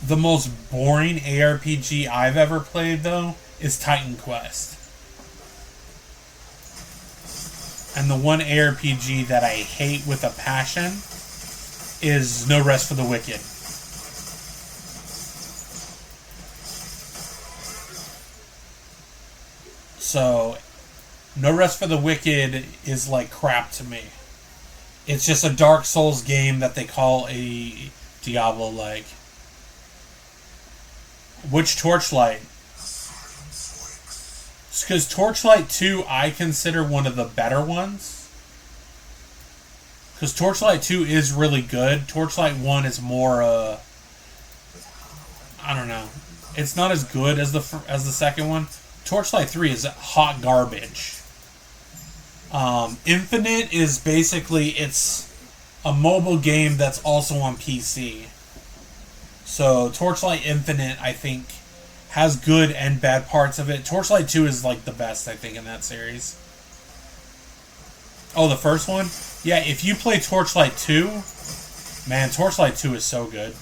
The most boring ARPG I've ever played, though, is Titan Quest. And the one ARPG that I hate with a passion is No Rest for the Wicked. So, No Rest for the Wicked is like crap to me. It's just a Dark Souls game that they call a Diablo-like. Which Torchlight? Because Torchlight 2 I consider one of the better ones. Because Torchlight 2 is really good. Torchlight 1 is more, I don't know. It's not as good as the second one. Torchlight 3 is hot garbage. Infinite is basically, it's a mobile game that's also on PC. So Torchlight Infinite, I think, has good and bad parts of it. Torchlight 2 is like the best, I think, in that series. Oh, the first one? Yeah, if you play Torchlight 2, man, Torchlight 2 is so good.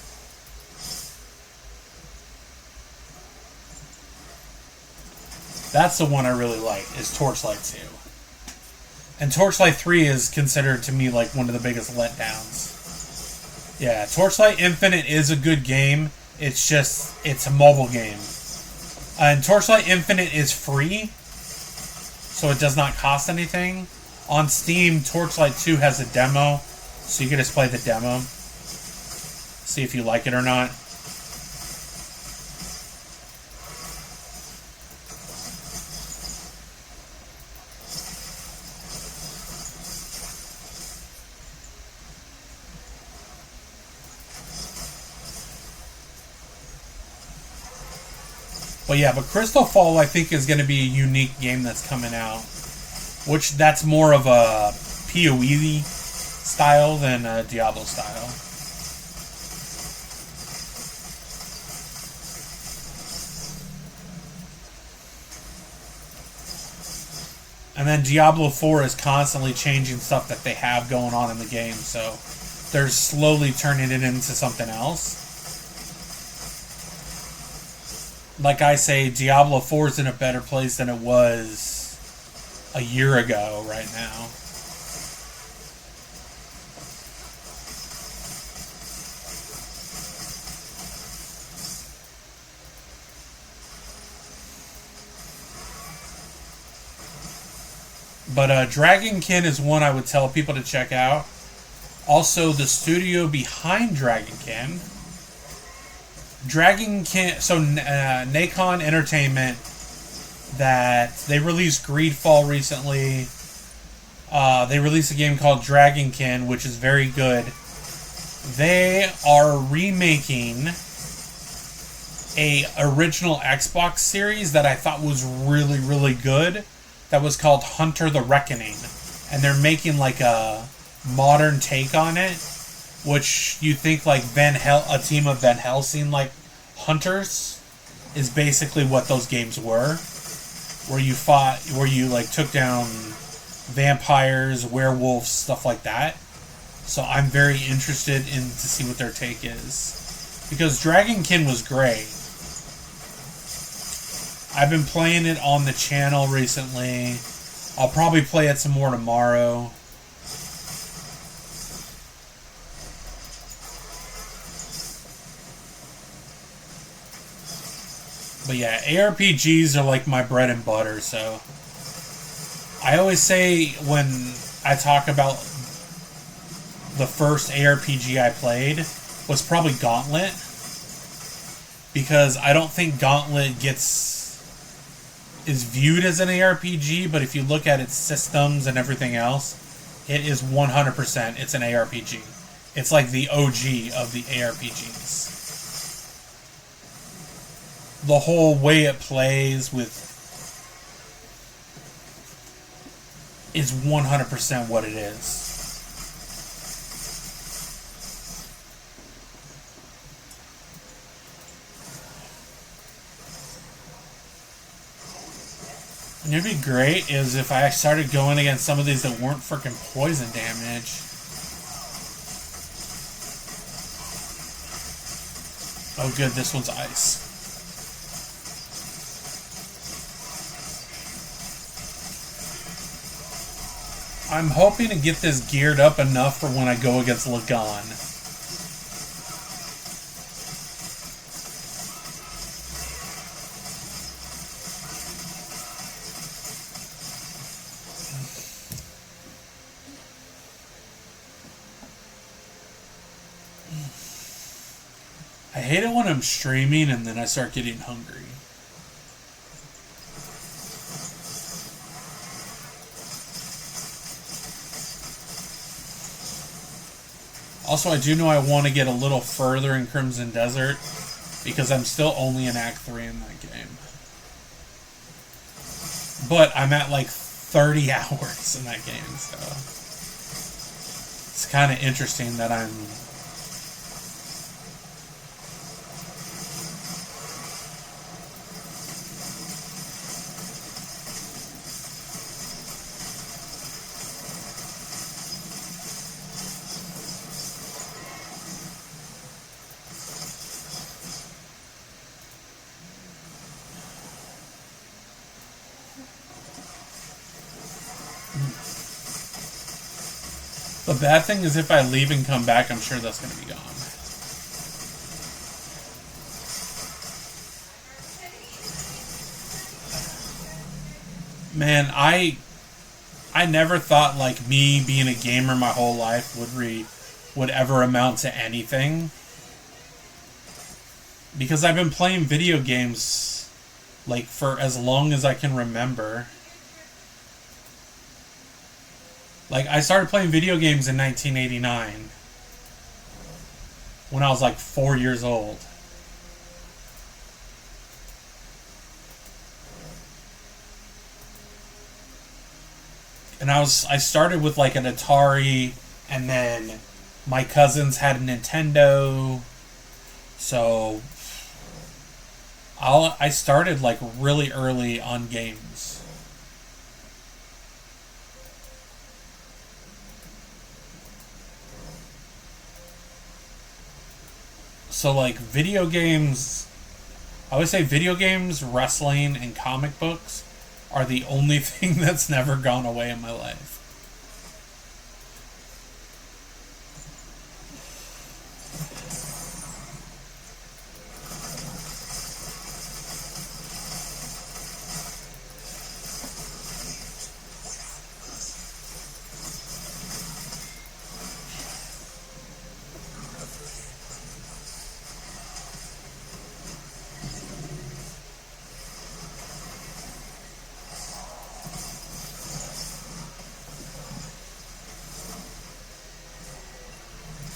That's the one I really like, is Torchlight 2. And Torchlight 3 is considered to me like one of the biggest letdowns. Yeah, Torchlight Infinite is a good game. It's just, it's a mobile game. And Torchlight Infinite is free, so it does not cost anything. On Steam, Torchlight 2 has a demo, so you can just play the demo. See if you like it or not. But yeah, but Crystal Fall, I think, is going to be a unique game that's coming out. Which, that's more of a PoE style than a Diablo style. And then Diablo 4 is constantly changing stuff that they have going on in the game, so they're slowly turning it into something else. Like I say, Diablo 4 is in a better place than it was a year ago right now. But Dragonkin is one I would tell people to check out. Also, the studio behind Dragonkin. So Nacon Entertainment, that they released Greedfall recently. They released a game called Dragonkin, which is very good. They are remaking a original Xbox series that I thought was really, really good. That was called Hunter the Reckoning. And they're making like a modern take on it, which you think like a team of Van Helsing like hunters is basically what those games were, where you like took down vampires, werewolves, stuff like that. So I'm very interested in to see what their take is, because Dragonkin was great. I've been playing it on the channel recently. I'll probably play it some more tomorrow. But yeah, ARPGs are like my bread and butter, so I always say when I talk about the first ARPG I played was probably Gauntlet, because I don't think Gauntlet is viewed as an ARPG, but if you look at its systems and everything else, it is 100%. It's an ARPG. It's like the OG of the ARPGs. The whole way it plays is 100% what it is. And it'd be great is if I started going against some of these that weren't freaking poison damage. Oh good, this one's ice. I'm hoping to get this geared up enough for when I go against Lagan. I hate it when I'm streaming and then I start getting hungry. Also, I do know I want to get a little further in Crimson Desert, because I'm still only in Act 3 in that game. But I'm at like 30 hours in that game, so it's kind of interesting that I'm... The bad thing is if I leave and come back, I'm sure that's going to be gone. Man, I never thought like me being a gamer my whole life would ever amount to anything. Because I've been playing video games like for as long as I can remember. Like, I started playing video games in 1989. When I was like 4 years old. And I started with like an Atari, and then my cousins had a Nintendo. So I started like really early on games. So, like, video games, I would say video games, wrestling, and comic books are the only thing that's never gone away in my life.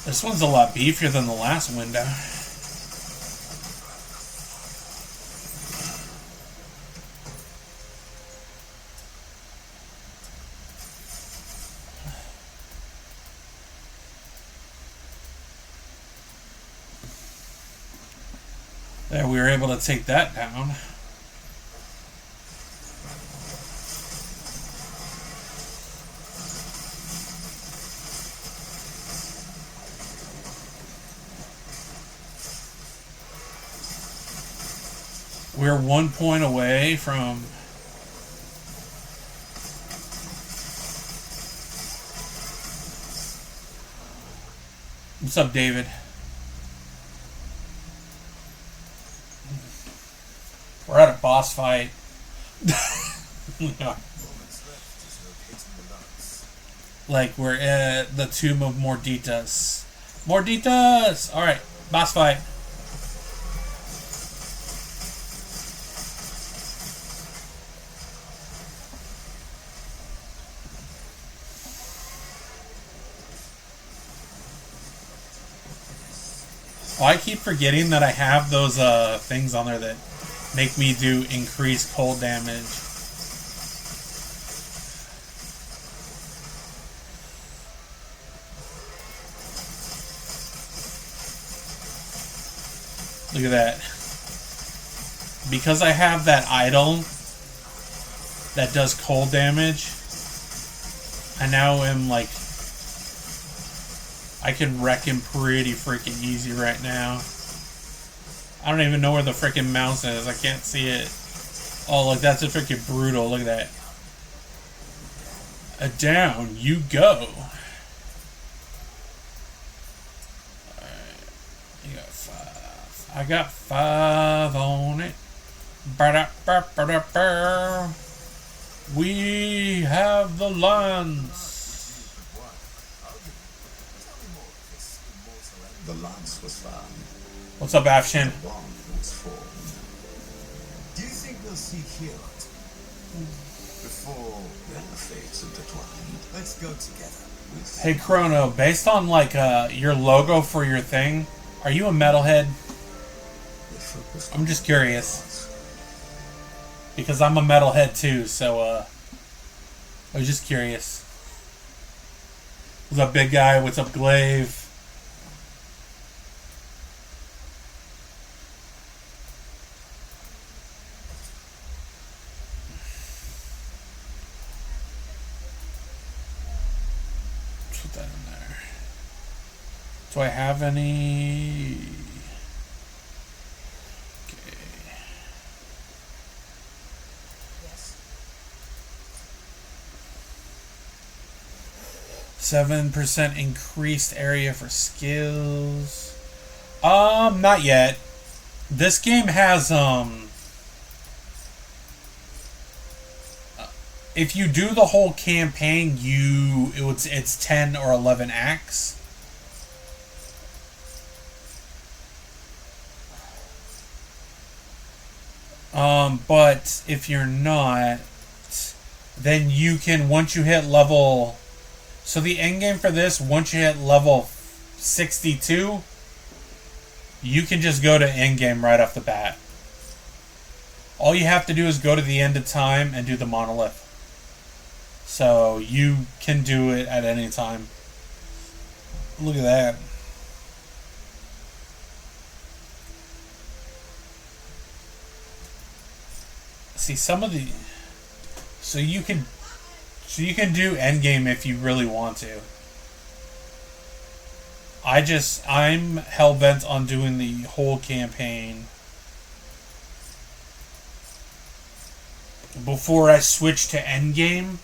This one's a lot beefier than the last window. There, we were able to take that down. We're 1 point away from... What's up, David? We're at a boss fight. Like, we're at the Tomb of Morditas. Morditas! Alright, boss fight. Oh, I keep forgetting that I have those things on there that make me do increased cold damage. Look at that. Because I have that idol that does cold damage, I now am like... I can wreck him pretty freaking easy right now. I don't even know where the freaking mouse is. I can't see it. Oh, look, that's a freaking brutal. Look at that. Down you go. Alright. You got 5. I got 5 on it. Ba-da-ba-ba-da-ba. We have the lance. The lance was found. What's up, Afshin? The bond was formed. Do you think we'll see Hero before Then the fates intertwined. let's go together? With Hey, Chrono, based on, like, your logo for your thing, are you a metalhead? the focus I'm just curious. Because I'm a metalhead, too, so, I was just curious. What's up, big guy? What's up, Glaive? Put that in there. Do I have any? Okay. 7% increased area for skills. Not yet. This game has if you do the whole campaign, it's 10 or 11 acts. But if you're not, then you can, once you hit level, so the end game for this, once you hit level 62, you can just go to end game right off the bat. All you have to do is go to the end of time and do the monolith. So you can do it at any time. Look at that. See, some of the... So you can do end game if you really want to. I'm hell bent on doing the whole campaign before I switch to endgame,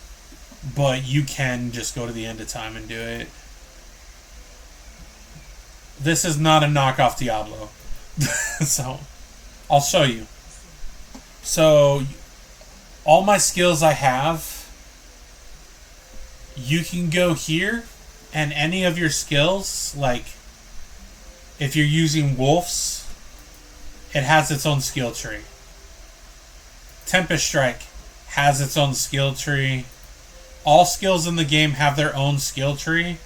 but you can just go to the end of time and do it. This is not a knockoff Diablo. So, I'll show you. So, all my skills I have, you can go here, and any of your skills, like, if you're using wolves, it has its own skill tree. Tempest Strike has its own skill tree. All skills in the game have their own skill tree.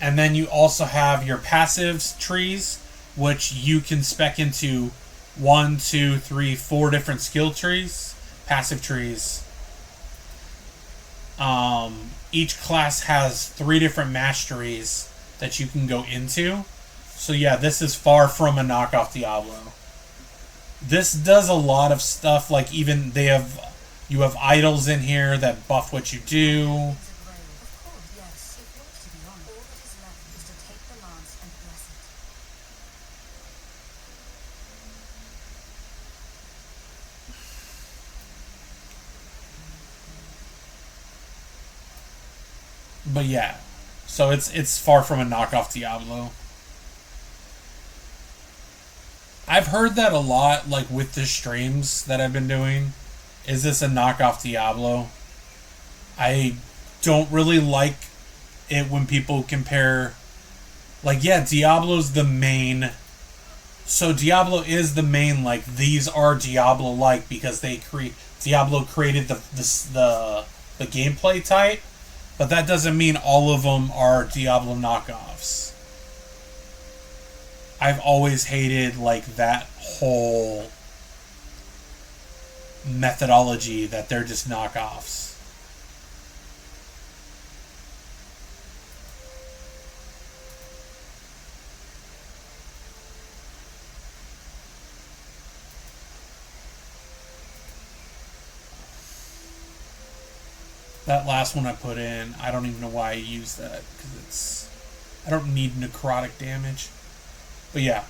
And then you also have your passives trees, which you can spec into 1, 2, 3, 4 different skill trees, passive trees. Each class has 3 different masteries that you can go into. So yeah, this is far from a knockoff Diablo. This does a lot of stuff, like even you have idols in here that buff what you do. But yeah, so it's far from a knockoff Diablo. I've heard that a lot, like with the streams that I've been doing. Is this a knockoff Diablo? I don't really like it when people compare. Like, yeah, Diablo's the main. So Diablo is the main. Like, these are Diablo-like because Diablo created the gameplay type. But that doesn't mean all of them are Diablo knockoffs. I've always hated, like, that whole methodology that they're just knockoffs. That last one I put in, I don't even know why I used that, because I don't need necrotic damage. But yeah,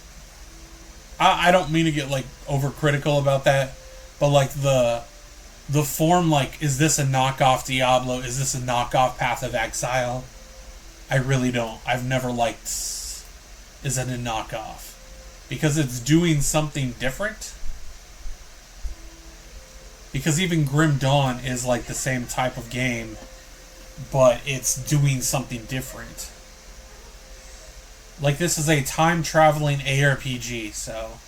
I don't mean to get, like, overcritical about that, but, like, the form, like, is this a knockoff Diablo? Is this a knockoff Path of Exile? I really don't. I've never liked, is it a knockoff? Because it's doing something different. Because even Grim Dawn is, like, the same type of game, but it's doing something different. Like, this is a time-traveling ARPG, so...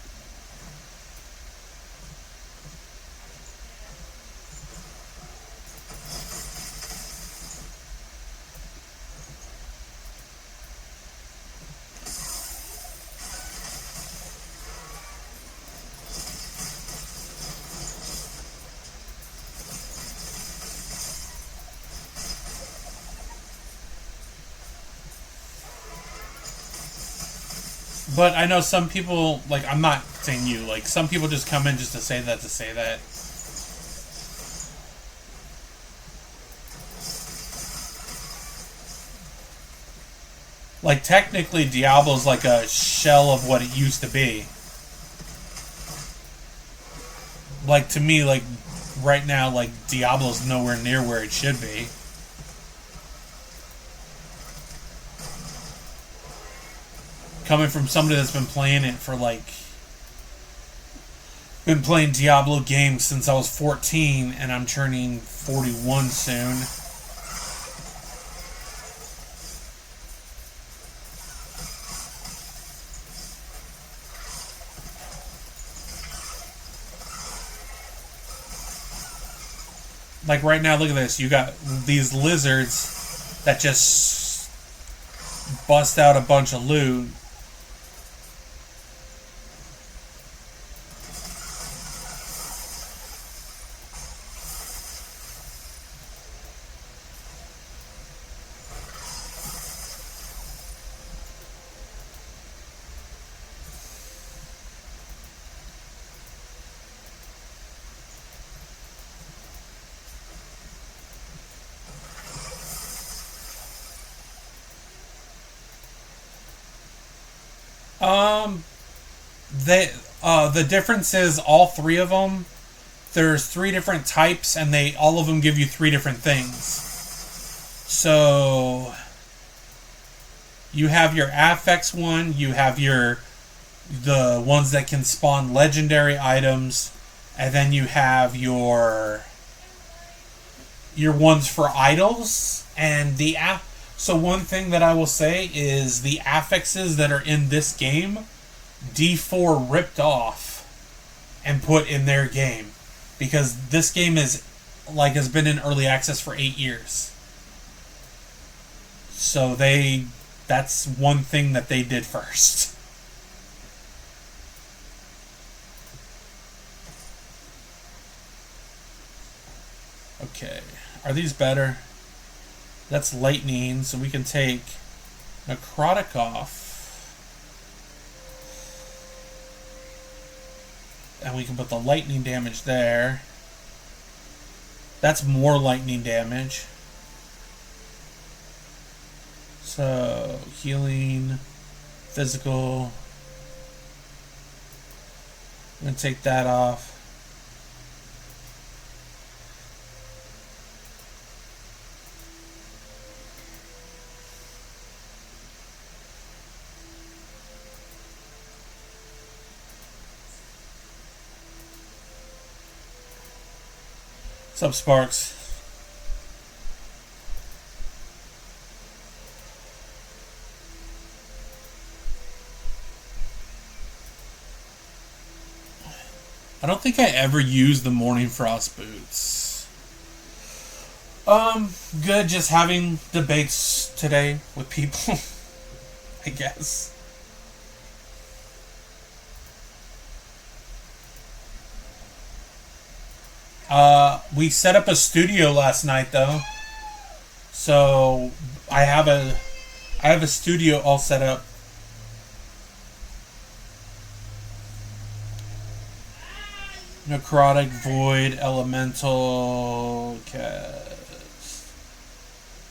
But I know some people, like, I'm not saying you, like, some people just come in just to say that, Like, technically, Diablo's like a shell of what it used to be. Like, to me, like, right now, like, Diablo's nowhere near where it should be. Coming from somebody that's been playing it for, like... Been playing Diablo games since I was 14, and I'm turning 41 soon. Like, right now, look at this. You got these lizards that just bust out a bunch of loot. Um, the difference is all three of them. There's three different types, and all of them give you three different things. So you have your affects one. You have the ones that can spawn legendary items, and then you have your ones for idols. And so one thing that I will say is the affixes that are in this game, D4 ripped off and put in their game, because this game has been in early access for 8 years. So that's one thing that they did first. Okay, are these better? That's lightning, so we can take necrotic off. And we can put the lightning damage there. That's more lightning damage. So, healing, physical. I'm going to take that off. What's up, Sparks? I don't think I ever used the Morning Frost boots. Good, just having debates today with people, I guess. We set up a studio last night, though. So I have a studio all set up. Necrotic, Void, Elemental, Cast,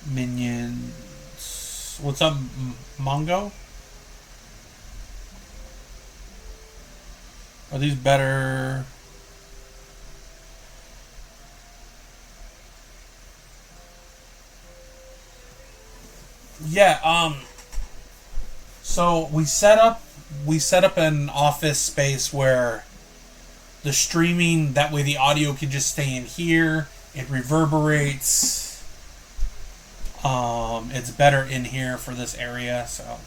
Minions. What's up, Mongo? Are these better? Yeah, so we set up an office space where the streaming, that way the audio can just stay in here. It reverberates. It's better in here for this area, so.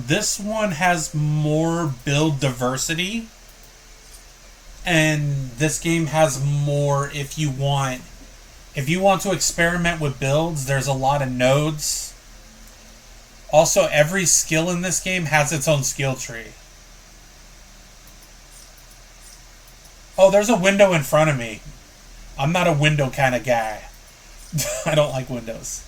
This one has more build diversity. And this game has more if you want to experiment with builds. There's a lot of nodes. Also, every skill in this game has its own skill tree. Oh, there's a window in front of me. I'm not a window kind of guy. I don't like windows.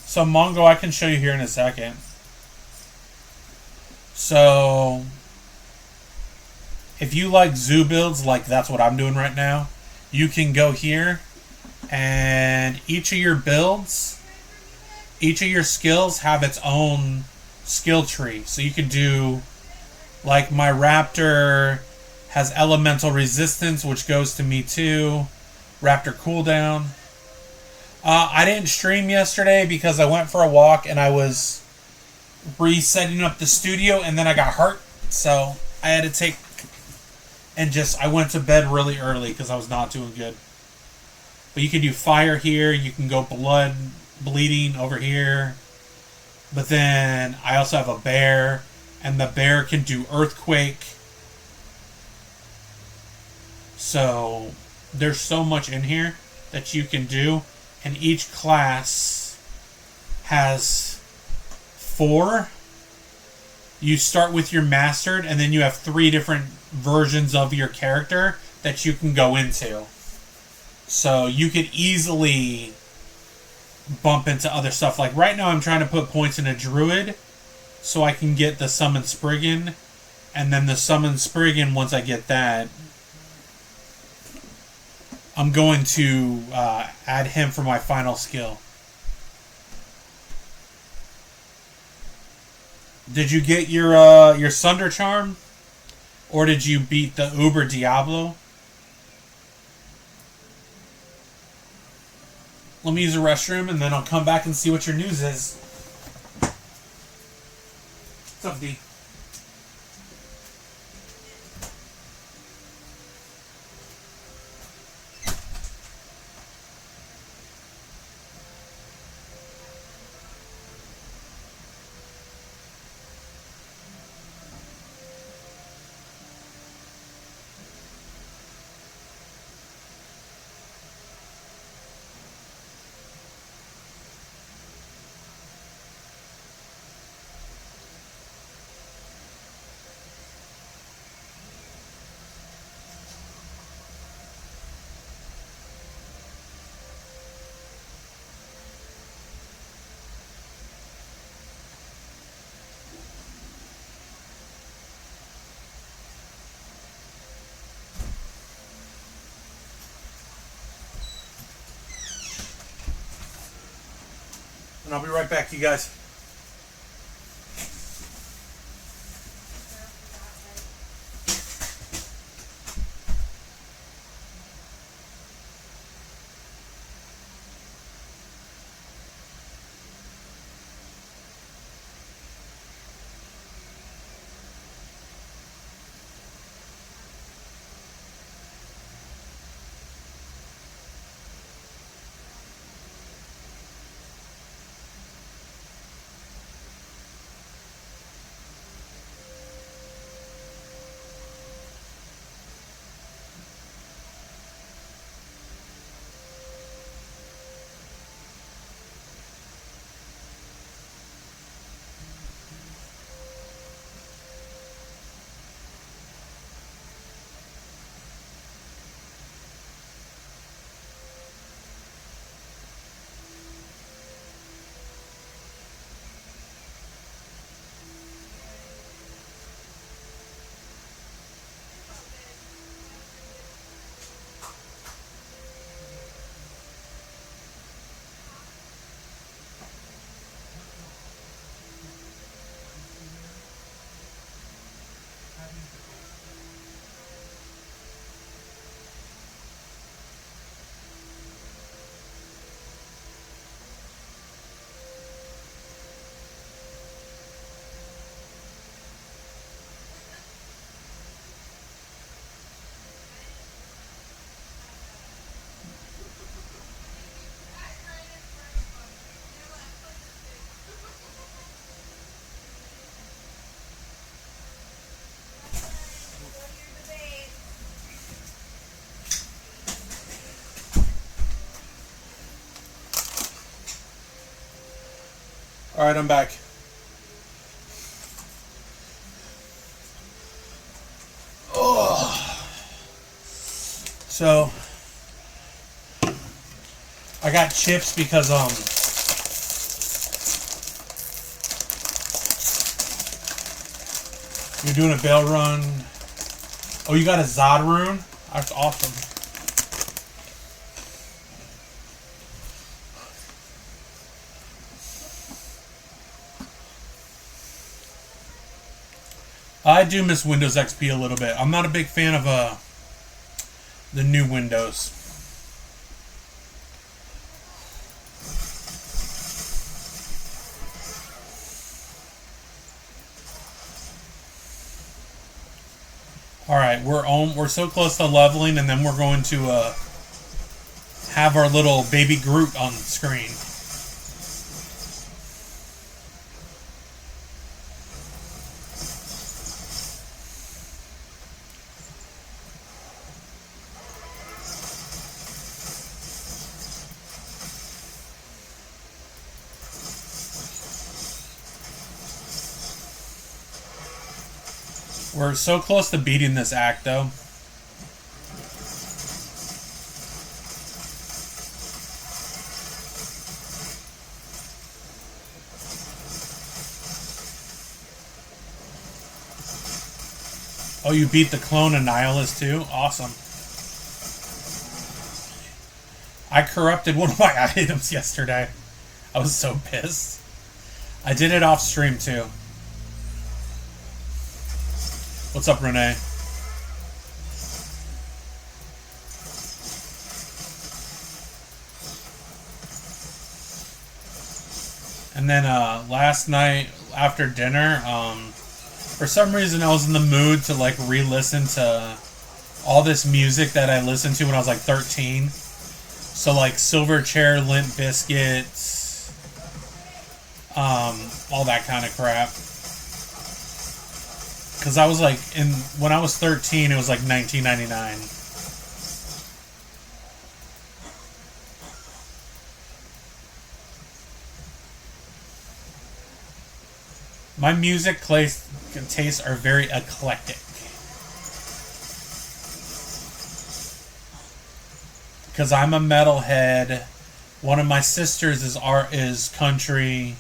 So Mongo, I can show you here in a second. So if you like zoo builds, like that's what I'm doing right now, you can go here and each of your builds, each of your skills have its own skill tree. So you could do, like my raptor has elemental resistance, which goes to me too. Raptor cooldown. I didn't stream yesterday because I went for a walk and I was resetting up the studio and then I got hurt. So I had to I went to bed really early because I was not doing good. But you can do fire here. You can go bleeding over here. But then I also have a bear, and the bear can do earthquake. So there's so much in here that you can do. And each class has 4. You start with your mastered, and then you have 3 different versions of your character that you can go into. So you could easily bump into other stuff. Like right now I'm trying to put points in a druid so I can get the summon Spriggan. And then the summon Spriggan, once I get that, I'm going to add him for my final skill. Did you get your Sunder Charm? Or did you beat the Uber Diablo? Let me use the restroom and then I'll come back and see what your news is. What's up, D? And I'll be right back, you guys. Alright, I'm back. Oh. So I got chips because you're doing a bail run. Oh, you got a Zod rune? That's awesome. I do miss Windows XP a little bit. I'm not a big fan of the new Windows. All right, we're so close to leveling, and then we're going to have our little baby Groot on screen. We're so close to beating this act, though. Oh, you beat the clone Annihilus too? Awesome. I corrupted one of my items yesterday. I was so pissed. I did it off stream too. What's up, Renee? And then last night after dinner, for some reason I was in the mood to like re-listen to all this music that I listened to when I was like 13. So like Silverchair, Limp Bizkit, all that kind of crap. Because I was like, when I was 13, it was like 1999. My music tastes are very eclectic. Because I'm a metalhead. One of my sisters is country.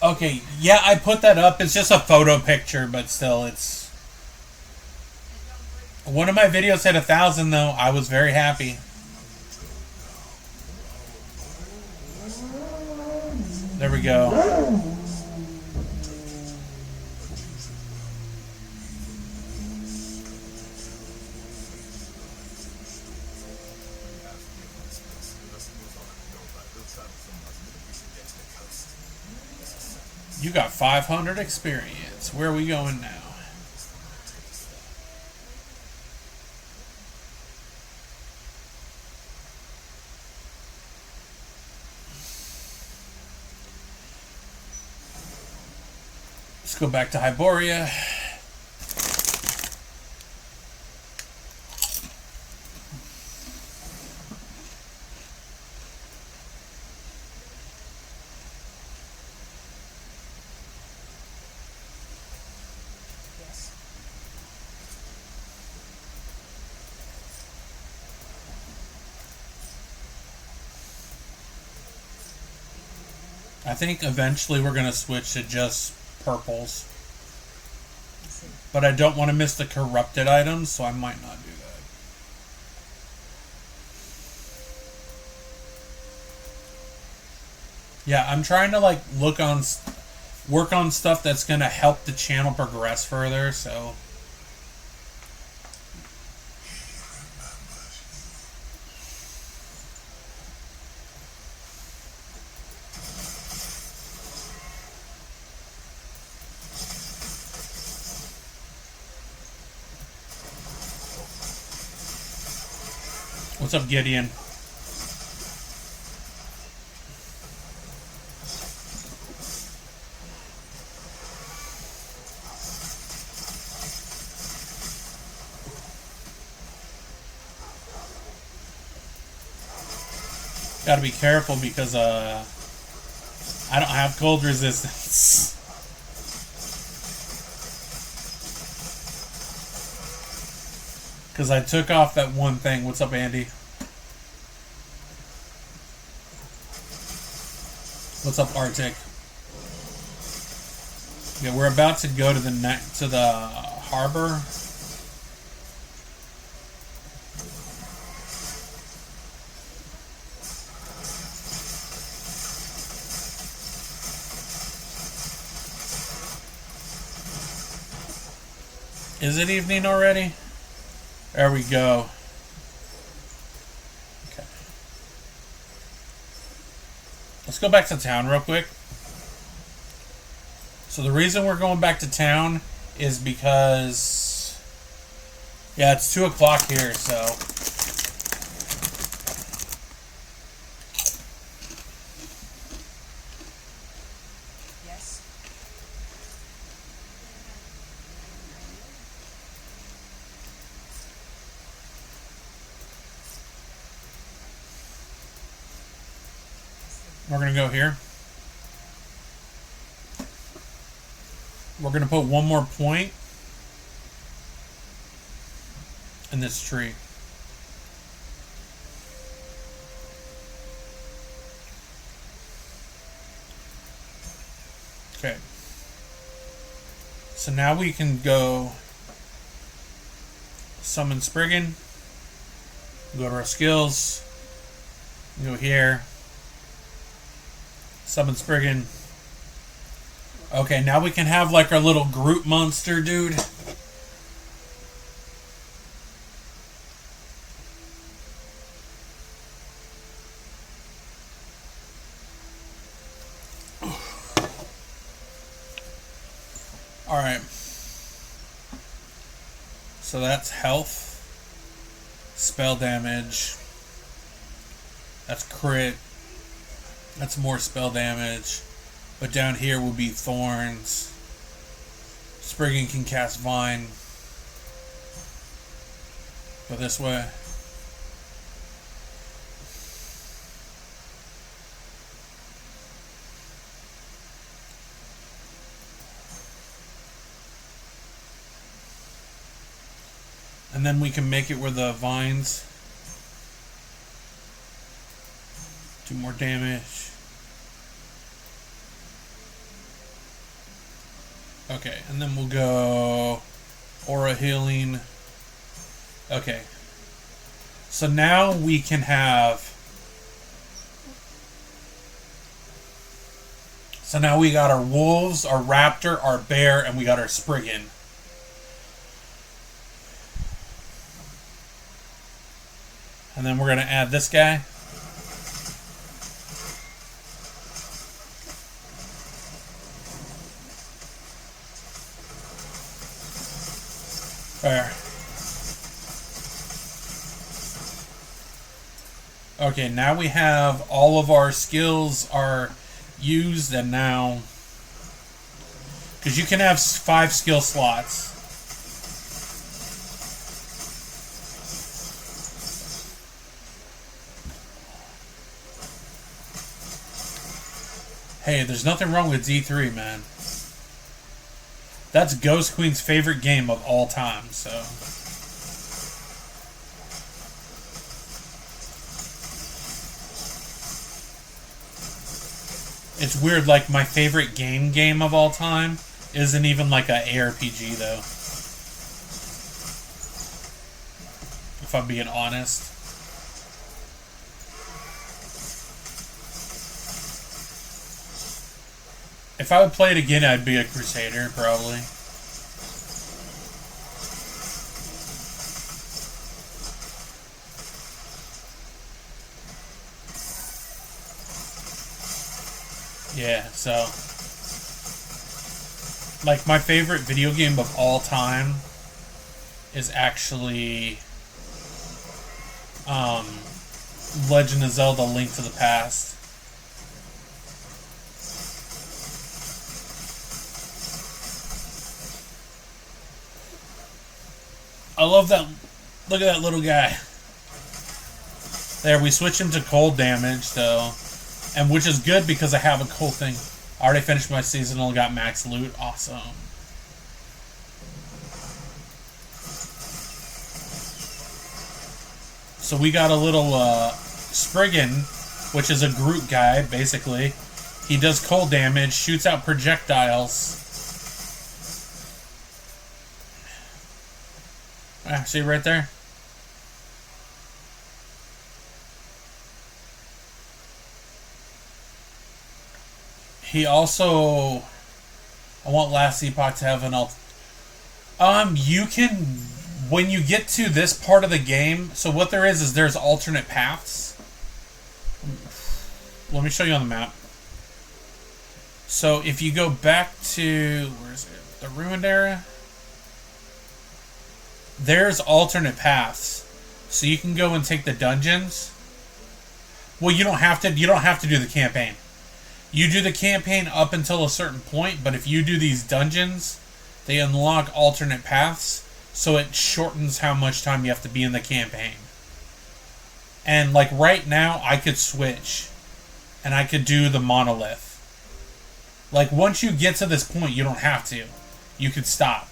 Okay, yeah, I put that up. It's just a photo picture, but still, it's... One of my videos hit 1,000, though. I was very happy. There we go. You got 500 experience. Where are we going now? Let's go back to Hyboria. I think eventually we're going to switch to just purples. But I don't want to miss the corrupted items, so I might not do that. Yeah, I'm trying to like work on stuff that's going to help the channel progress further, so... What's up, Gideon? Gotta be careful because I don't have cold resistance. Because I took off that one thing. What's up, Andy? What's up, Arctic? Yeah, we're about to go to the harbor. Is it evening already? There we go. Okay. Let's go back to town real quick. So the reason we're going back to town is because... Yeah, it's 2 o'clock here, so... We're going to go here. We're going to put one more point in this tree. Okay. So now we can go summon Spriggan. Go to our skills. Go here. Summon Spriggan. Okay, now we can have like our little Groot monster dude. Alright. So that's health. Spell damage. That's crit. That's more spell damage. But down here will be thorns. Spriggan can cast Vine. Go this way. And then we can make it where the vines do more damage. Okay, and then we'll go aura healing. Okay. So now we can have... So now we got our wolves, our raptor, our bear, and we got our Spriggan. And then we're going to add this guy. There. Okay, now we have all of our skills are used, and now... Because you can have 5 skill slots. Hey, there's nothing wrong with D3, man. That's Ghost Queen's favorite game of all time, so... It's weird, like, my favorite game of all time isn't even like a ARPG, though. If I'm being honest. If I would play it again, I'd be a Crusader, probably. Yeah, so... Like, my favorite video game of all time is actually... Legend of Zelda: Link to the Past. I love that. Look at that little guy. There, we switch him to cold damage, though. And which is good because I have a cool thing. I already finished my seasonal, got max loot. Awesome. So we got a little Spriggan, which is a Groot guy, basically. He does cold damage, shoots out projectiles. See right there? He also... I want last epoch to have an you can... When you get to this part of the game... So what there is there's alternate paths. Let me show you on the map. So if you go back to... Where is it? The Ruined Era? There's alternate paths. So you can go and take the dungeons. Well, you don't have to do the campaign. You do the campaign up until a certain point, but if you do these dungeons, they unlock alternate paths, so it shortens how much time you have to be in the campaign. And like right now, I could switch and I could do the monolith. Like once you get to this point, you don't have to. You could stop.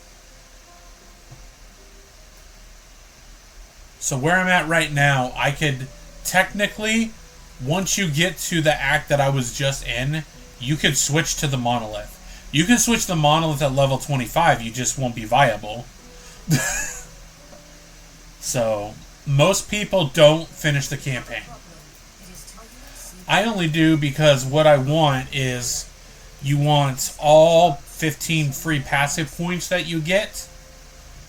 So where I'm at right now, I could technically, once you get to the act that I was just in, you could switch to the monolith. You can switch the monolith at level 25, you just won't be viable. So, most people don't finish the campaign. I only do because what I want is you want all 15 free passive points that you get,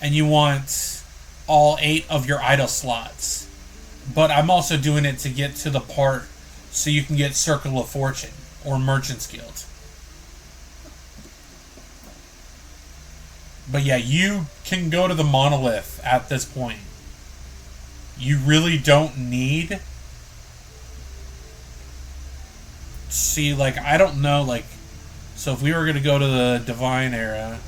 and you want all 8 of your idle slots. But I'm also doing it to get to the part so you can get Circle of Fortune or Merchant's Guild. But yeah, you can go to the monolith at this point. You really don't need... See, like, I don't know, like... So if we were going to go to the Divine Era...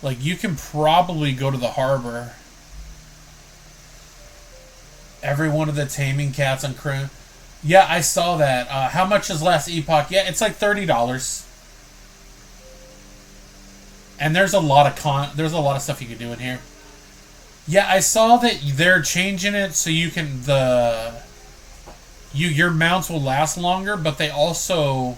Like, you can probably go to the harbor. Every one of the taming cats on crew. Yeah, I saw that. How much is last epoch? Yeah, it's like $30. And there's a lot of there's a lot of stuff you can do in here. Yeah, I saw that they're changing it so you can your mounts will last longer, but they also...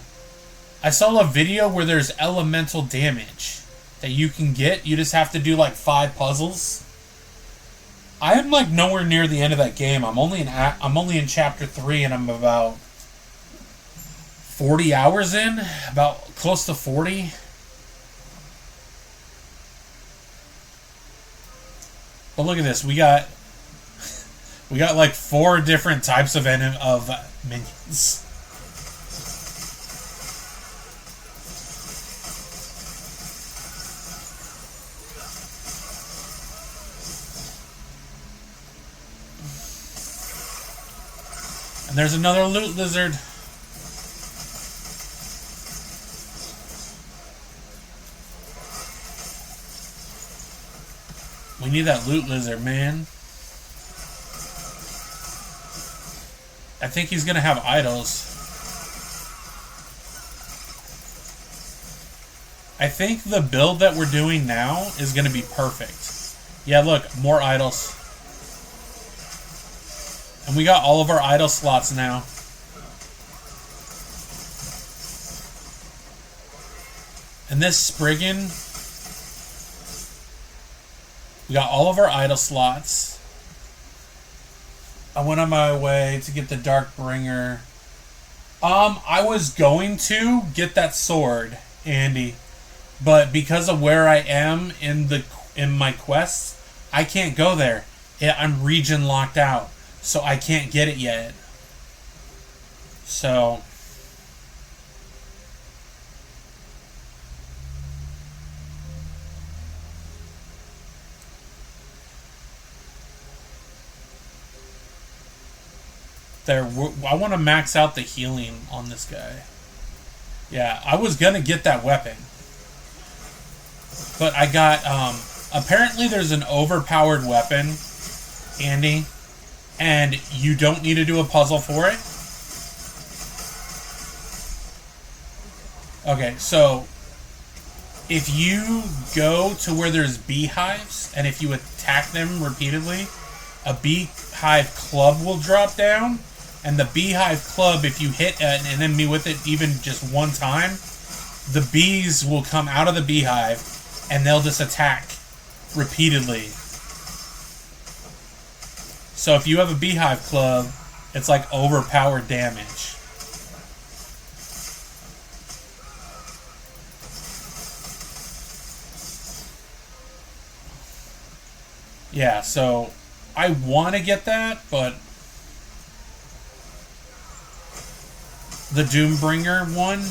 I saw a video where there's elemental damage that you can get. You just have to do like 5 puzzles. I am like nowhere near the end of that game. I'm only in chapter 3, and I'm about 40 hours in, about close to 40. But look at this. We got like 4 different types of minions. And there's another loot lizard. We need that loot lizard, man. I think he's gonna have idols. I think the build that we're doing now is gonna be perfect. Yeah, look, more idols. And we got all of our idle slots now. And this Spriggan, we got all of our idle slots. I went on my way to get the Dark Bringer. I was going to get that sword, Andy, but because of where I am in my quests, I can't go there. I'm region locked out. So I can't get it yet. So there, I want to max out the healing on this guy. Yeah, I was gonna get that weapon, but I got apparently there's an overpowered weapon, Andy. And you don't need to do a puzzle for it. Okay, so if you go to where there's beehives, and if you attack them repeatedly, a beehive club will drop down. And the beehive club, if you hit an enemy with it even just one time, the bees will come out of the beehive, and they'll just attack repeatedly. So if you have a beehive club, it's like overpowered damage. Yeah, so I want to get that, but the Doombringer one,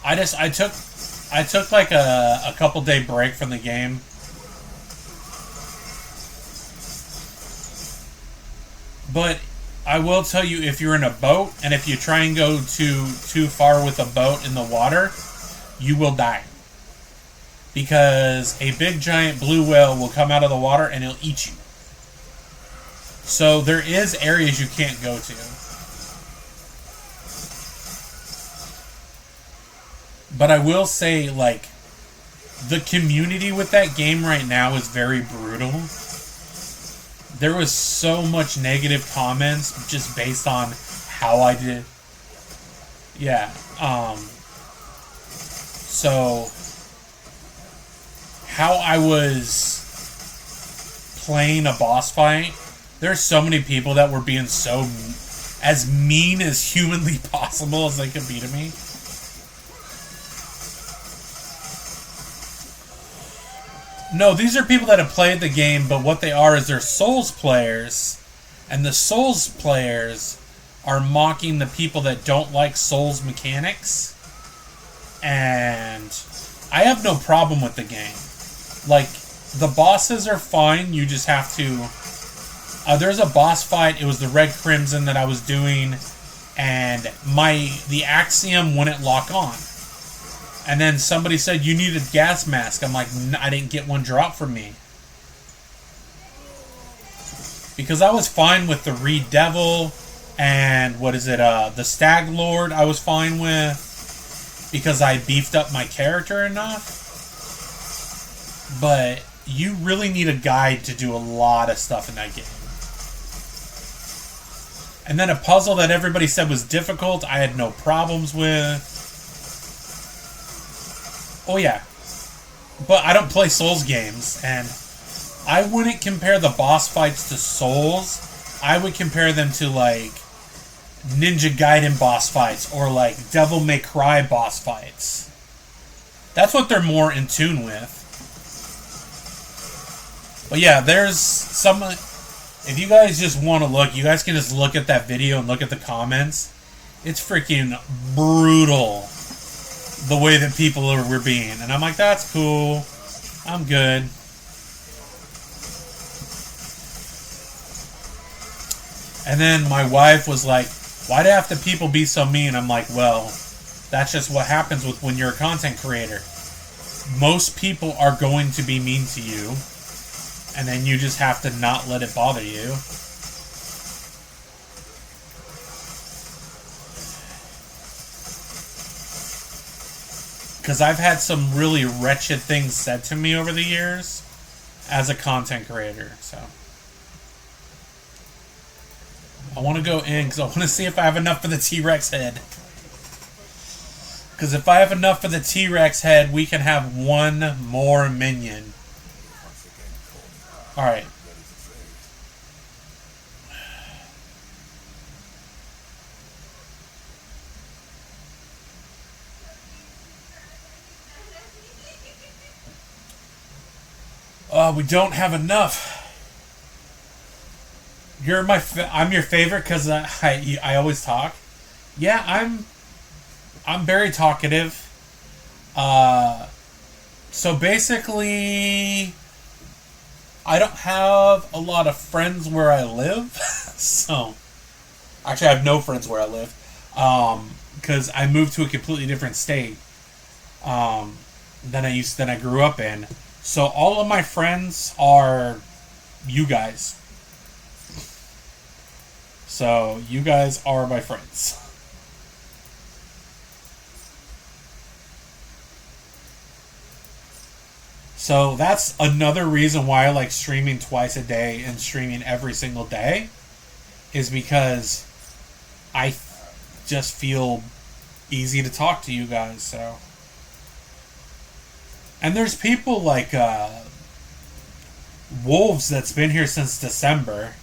I took like a couple day break from the game. But I will tell you, if you're in a boat, and if you try and go too far with a boat in the water, you will die. Because a big giant blue whale will come out of the water and it'll eat you. So there is areas you can't go to. But I will say, like, the community with that game right now is very brutal. There was so much negative comments just based on how I did. Yeah. So how I was playing a boss fight, there's so many people that were being so as mean as humanly possible as they could be to me. No, these are people that have played the game, but what they are is they're Souls players, and the Souls players are mocking the people that don't like Souls mechanics, and I have no problem with the game. Like, the bosses are fine, you just have to... there's a boss fight, it was the Red Crimson that I was doing, and the Axiom wouldn't lock on. And then somebody said, you need a gas mask. I'm like, I didn't get one drop from me. Because I was fine with the Reed Devil and, the Stag Lord I was fine with. Because I beefed up my character enough. But you really need a guide to do a lot of stuff in that game. And then a puzzle that everybody said was difficult, I had no problems with. Oh yeah, but I don't play Souls games, and I wouldn't compare the boss fights to Souls. I would compare them to, like, Ninja Gaiden boss fights, or, like, Devil May Cry boss fights. That's what they're more in tune with. But yeah, there's some... If you guys just want to look, you guys can just look at that video and look at the comments. It's freaking brutal. The way that people were being. And I'm like, that's cool. I'm good. And then my wife was like, why do have to people be so mean? I'm like, well, that's just what happens when you're a content creator. Most people are going to be mean to you. And then you just have to not let it bother you. Because I've had some really wretched things said to me over the years as a content creator, so. I want to go in because I want to see if I have enough for the T-Rex head. Because if I have enough for the T-Rex head, we can have one more minion. Alright. We don't have enough. I'm your favorite because I always talk. Yeah, I'm very talkative. So basically, I don't have a lot of friends where I live. So, actually, I have no friends where I live. Because I moved to a completely different state. Than I grew up in. So all of my friends are you guys. So you guys are my friends. So that's another reason why I like streaming twice a day and streaming every single day. Is because I just feel easy to talk to you guys, so... And there's people like Wolves that's been here since December.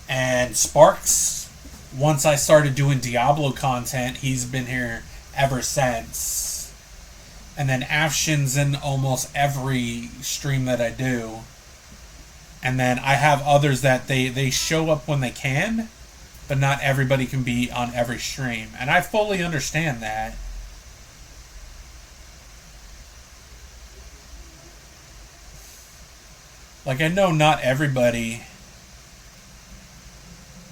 And Sparks, once I started doing Diablo content, he's been here ever since. And then Afshin's in almost every stream that I do. And then I have others that they show up when they can, but not everybody can be on every stream. And I fully understand that. Like, I know not everybody...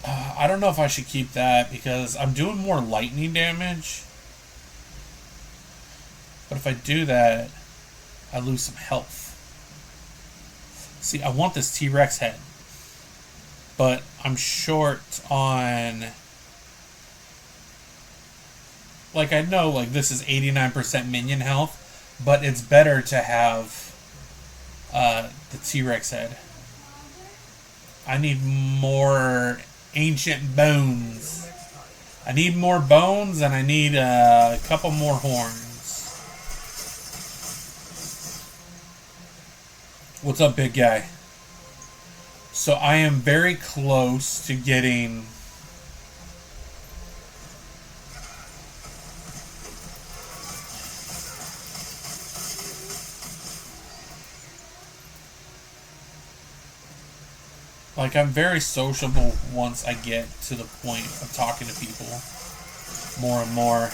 I don't know if I should keep that, because I'm doing more lightning damage. But if I do that, I lose some health. See, I want this T-Rex head. but I'm short on... Like, I know, like, this is 89% minion health, but it's better to have the T-Rex head. I need more ancient bones. I need more bones, and I need a couple more horns. What's up, big guy? So I am very close to getting... Like, I'm very sociable once I get to the point of talking to people more and more.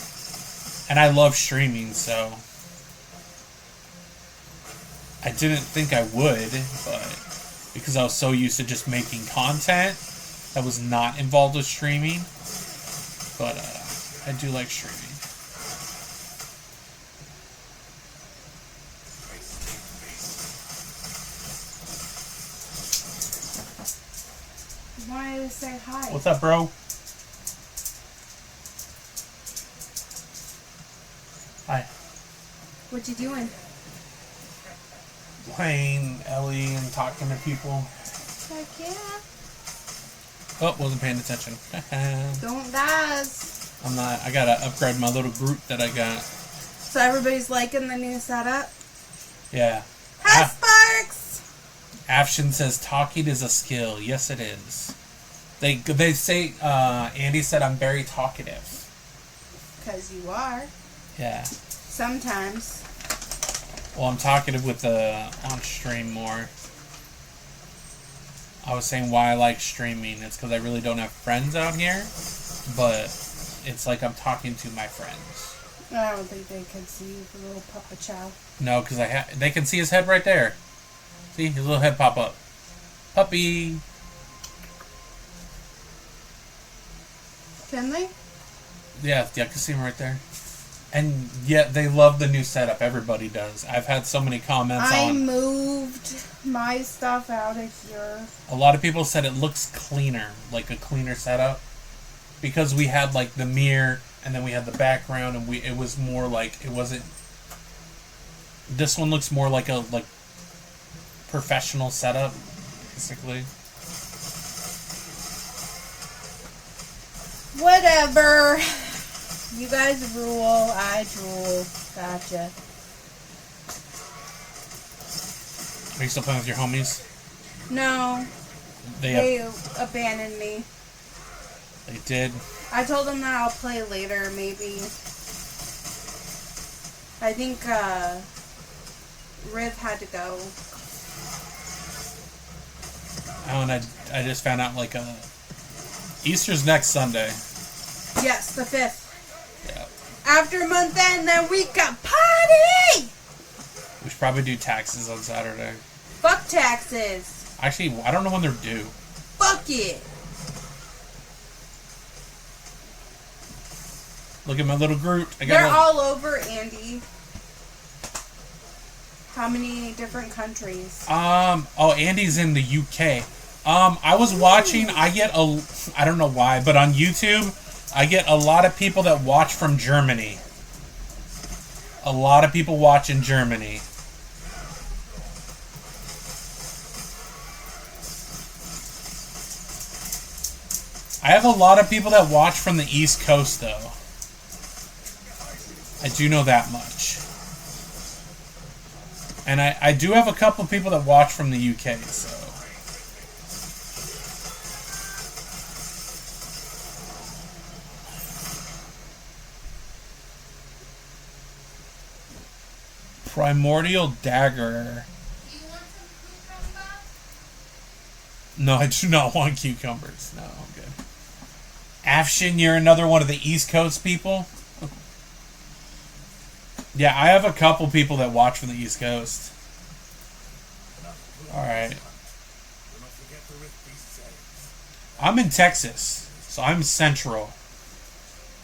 And I love streaming, so... I didn't think I would, but because I was so used to just making content that was not involved with streaming. But I do like streaming. Wanted to say hi. What's up, bro? Hi. What you doing? Playing Ellie and talking to people. Heck yeah. Oh, wasn't paying attention. Don't daz. I'm not. I gotta upgrade my little group that I got. So everybody's liking the new setup? Yeah. Hi, Sparks! Afshin says talking is a skill. Yes, it is. They say Andy said I'm very talkative. Because you are. Yeah. Sometimes. Well, I'm talkative with on stream more. I was saying why I like streaming. It's because I really don't have friends out here, but it's like I'm talking to my friends. I don't think they can see the little Papa Chow. No, because they can see his head right there. See his little head pop up. Puppy. Can they? Yeah, I can see him right there. And yet they love the new setup. Everybody does. I've had so many comments I on... moved my stuff out of here. A lot of people said it looks cleaner, like a cleaner setup. Because we had like the mirror, and then we had the background, and it was more like, it wasn't... This one looks more like a professional setup, basically. Whatever. You guys rule, I drool. Gotcha. Are you still playing with your homies? No. They abandoned me. They did. I told them that I'll play later, maybe. I think, Riv had to go. Oh, and I just found out, like, Easter's next Sunday. Yes, the 5th. Yeah. After month end, then we got party! We should probably do taxes on Saturday. Fuck taxes. Actually, I don't know when they're due. Fuck it. Look at my little group. They're all over, Andy. How many different countries? Oh, Andy's in the UK. I was watching, I don't know why, but on YouTube, I get a lot of people that watch from Germany. A lot of people watch in Germany. I have a lot of people that watch from the East Coast, though. I do know that much. And I do have a couple of people that watch from the UK, so... Primordial Dagger. Do you want some cucumber? No, I do not want cucumbers. No, I'm good. Afshin, you're another one of the East Coast people? Yeah, I have a couple people that watch from the East Coast. Alright. I'm in Texas, so I'm central.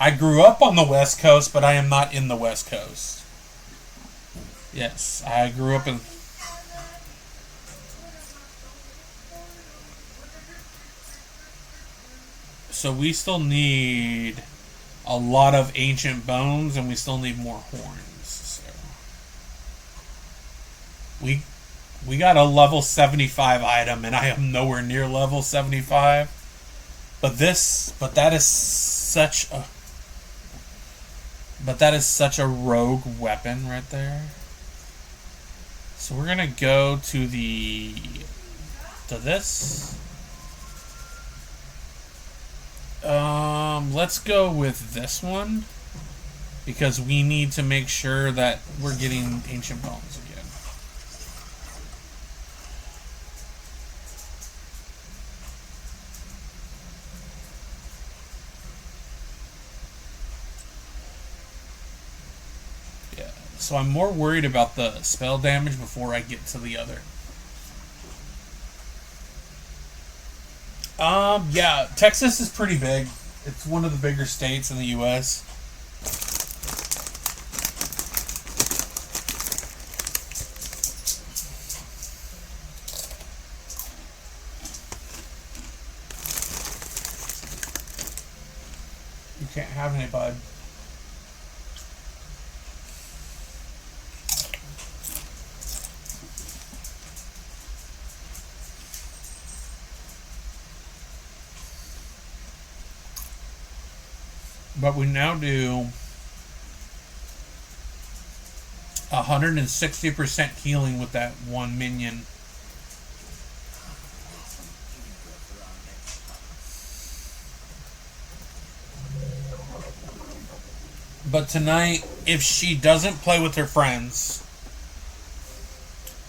I grew up on the West Coast, but I am not in the West Coast. Yes, I grew up in... So we still need a lot of ancient bones, and we still need more horns. So we got a level 75 item, and I am nowhere near level 75. But that is such a rogue weapon right there. So we're gonna go to this. Let's go with this one because we need to make sure that we're getting ancient bones again. Yeah, so I'm more worried about the spell damage before I get to the other. Yeah, Texas is pretty big. It's one of the bigger states in the U.S. You can't have any, bud. But we now do 160% healing with that one minion. But tonight, if she doesn't play with her friends,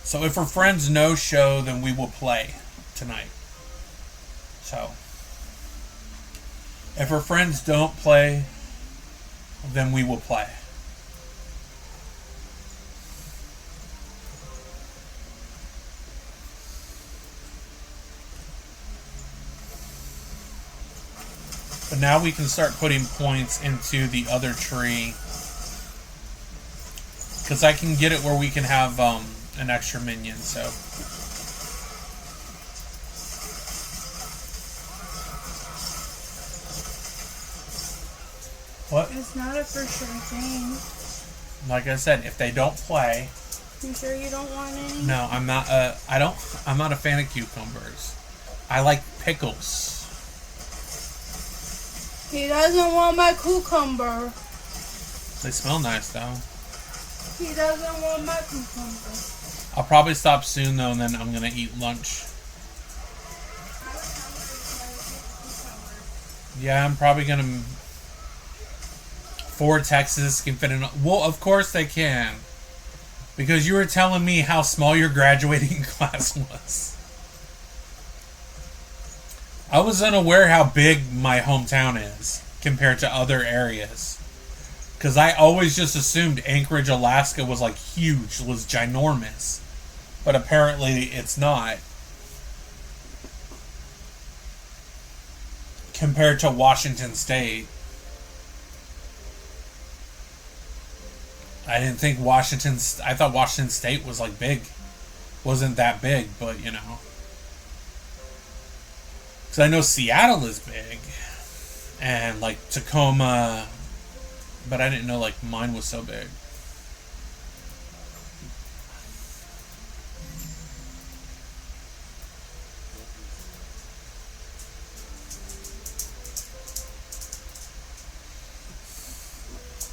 so if her friends no show, then we will play tonight. So if her friends don't play, then we will play. But now we can start putting points into the other tree. Because I can get it where we can have an extra minion, so... What? It's not a for sure thing. Like I said, if they don't play... You sure you don't want any? No, I'm not. I'm not a fan of cucumbers. I like pickles. He doesn't want my cucumber. They smell nice though. He doesn't want my cucumber. I'll probably stop soon though, and then I'm gonna eat lunch. Yeah, I'm probably gonna. 4 Texas can fit in. Well, of course they can. Because you were telling me how small your graduating class was. I was unaware how big my hometown is compared to other areas. Because I always just assumed Anchorage, Alaska was like huge, was ginormous. But apparently it's not. Compared to Washington State. I didn't think I thought Washington State was like big. Wasn't that big, but you know. Because I know Seattle is big. And like Tacoma. But I didn't know like mine was so big.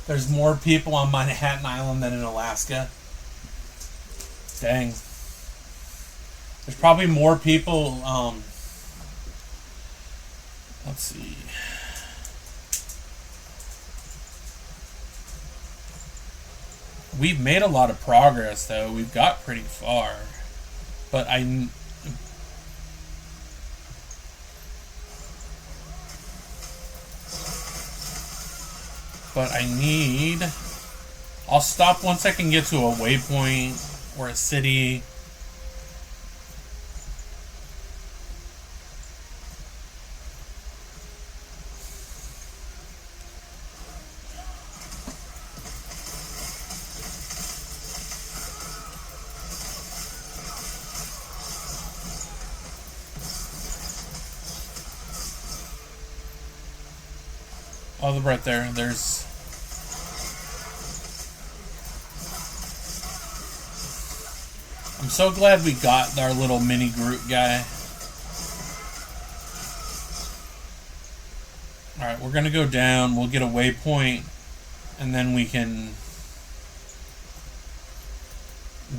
There's more people on Manhattan Island than in Alaska. Dang. There's probably more people, let's see. We've made a lot of progress, though. We've got pretty far. But I need... I'll stop once I can get to a waypoint or a city. Oh, right there. There's... I'm so glad we got our little mini Groot guy. Alright, we're going to go down. We'll get a waypoint. And then we can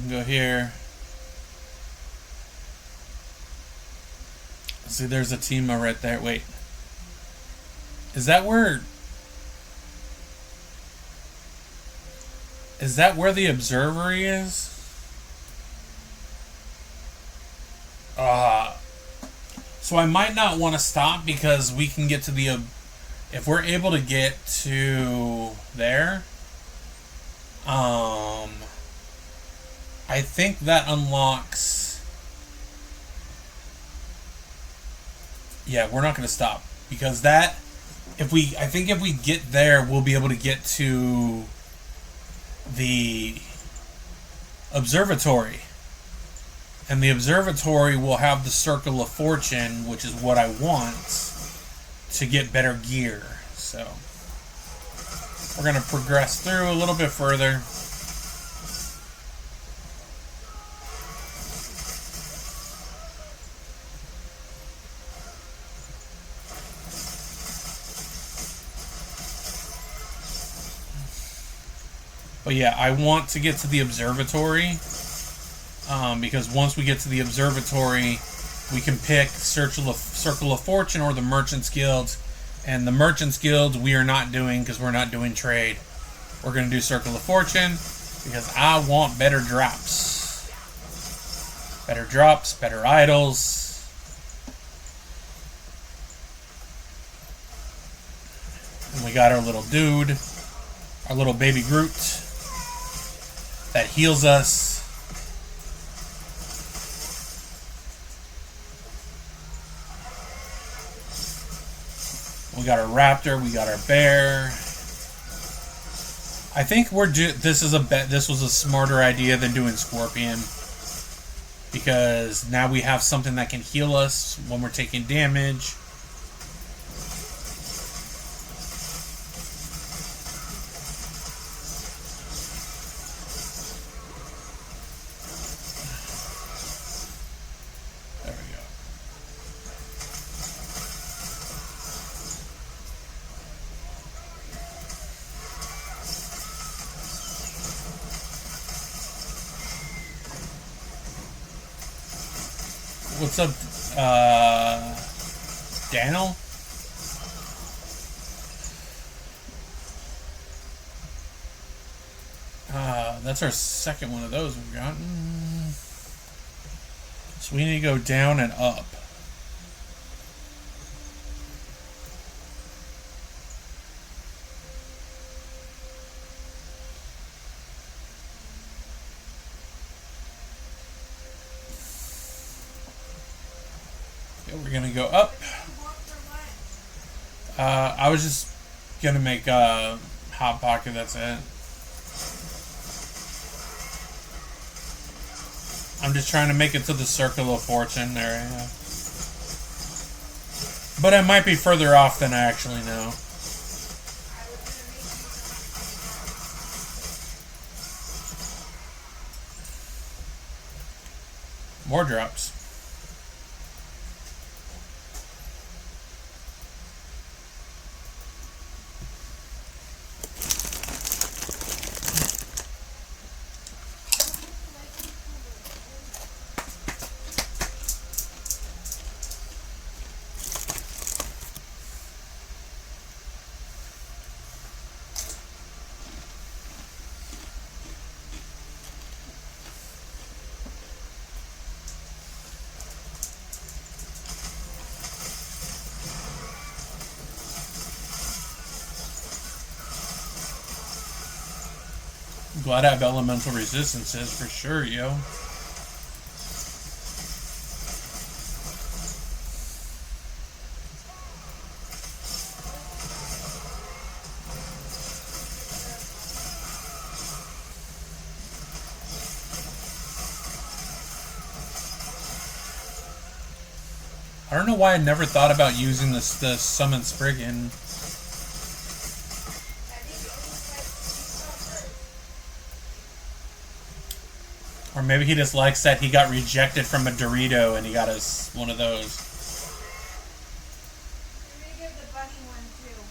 go here. See, there's a Tima right there. Wait. Is that where... Is that where the observatory is? So I might not want to stop because we can get to the... If we're able to get to there... I think that unlocks... Yeah, we're not going to stop. Because that... I think if we get there, we'll be able to get to the observatory. And the observatory will have the Circle of Fortune, which is what I want to get better gear. So we're going to progress through a little bit further. But yeah, I want to get to the observatory. Because once we get to the observatory, we can pick Circle of Fortune or the Merchant's Guild. And the Merchant's Guild we are not doing because we're not doing trade. We're going to do Circle of Fortune because I want better drops. Better drops, better idols. And we got our little dude, our little baby Groot that heals us. We got our raptor, we got our bear. I think this was a smarter idea than doing scorpion, because now we have something that can heal us when we're taking damage. What's up, Daniel? That's our second one of those we've gotten. So we need to go down and up. We're gonna go up. I was just gonna make a hot pocket. That's it. I'm just trying to make it to the Circle of Fortune area, but it might be further off than I actually know. More drops. Glad I have elemental resistances for sure, yo. I don't know why I never thought about using the Summon Spriggan. Or maybe he just likes that he got rejected from a Dorito and he got us one of those. We're gonna give the bunny one too.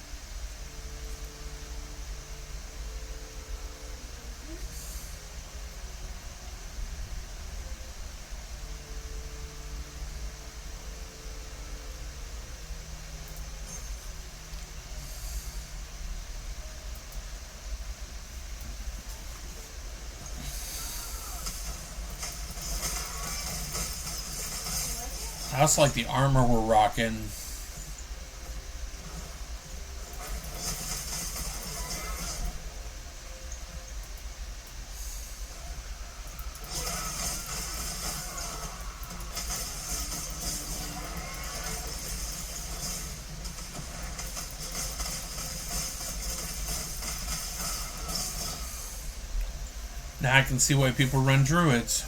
I also like the armor we're rocking. Now I can see why people run druids.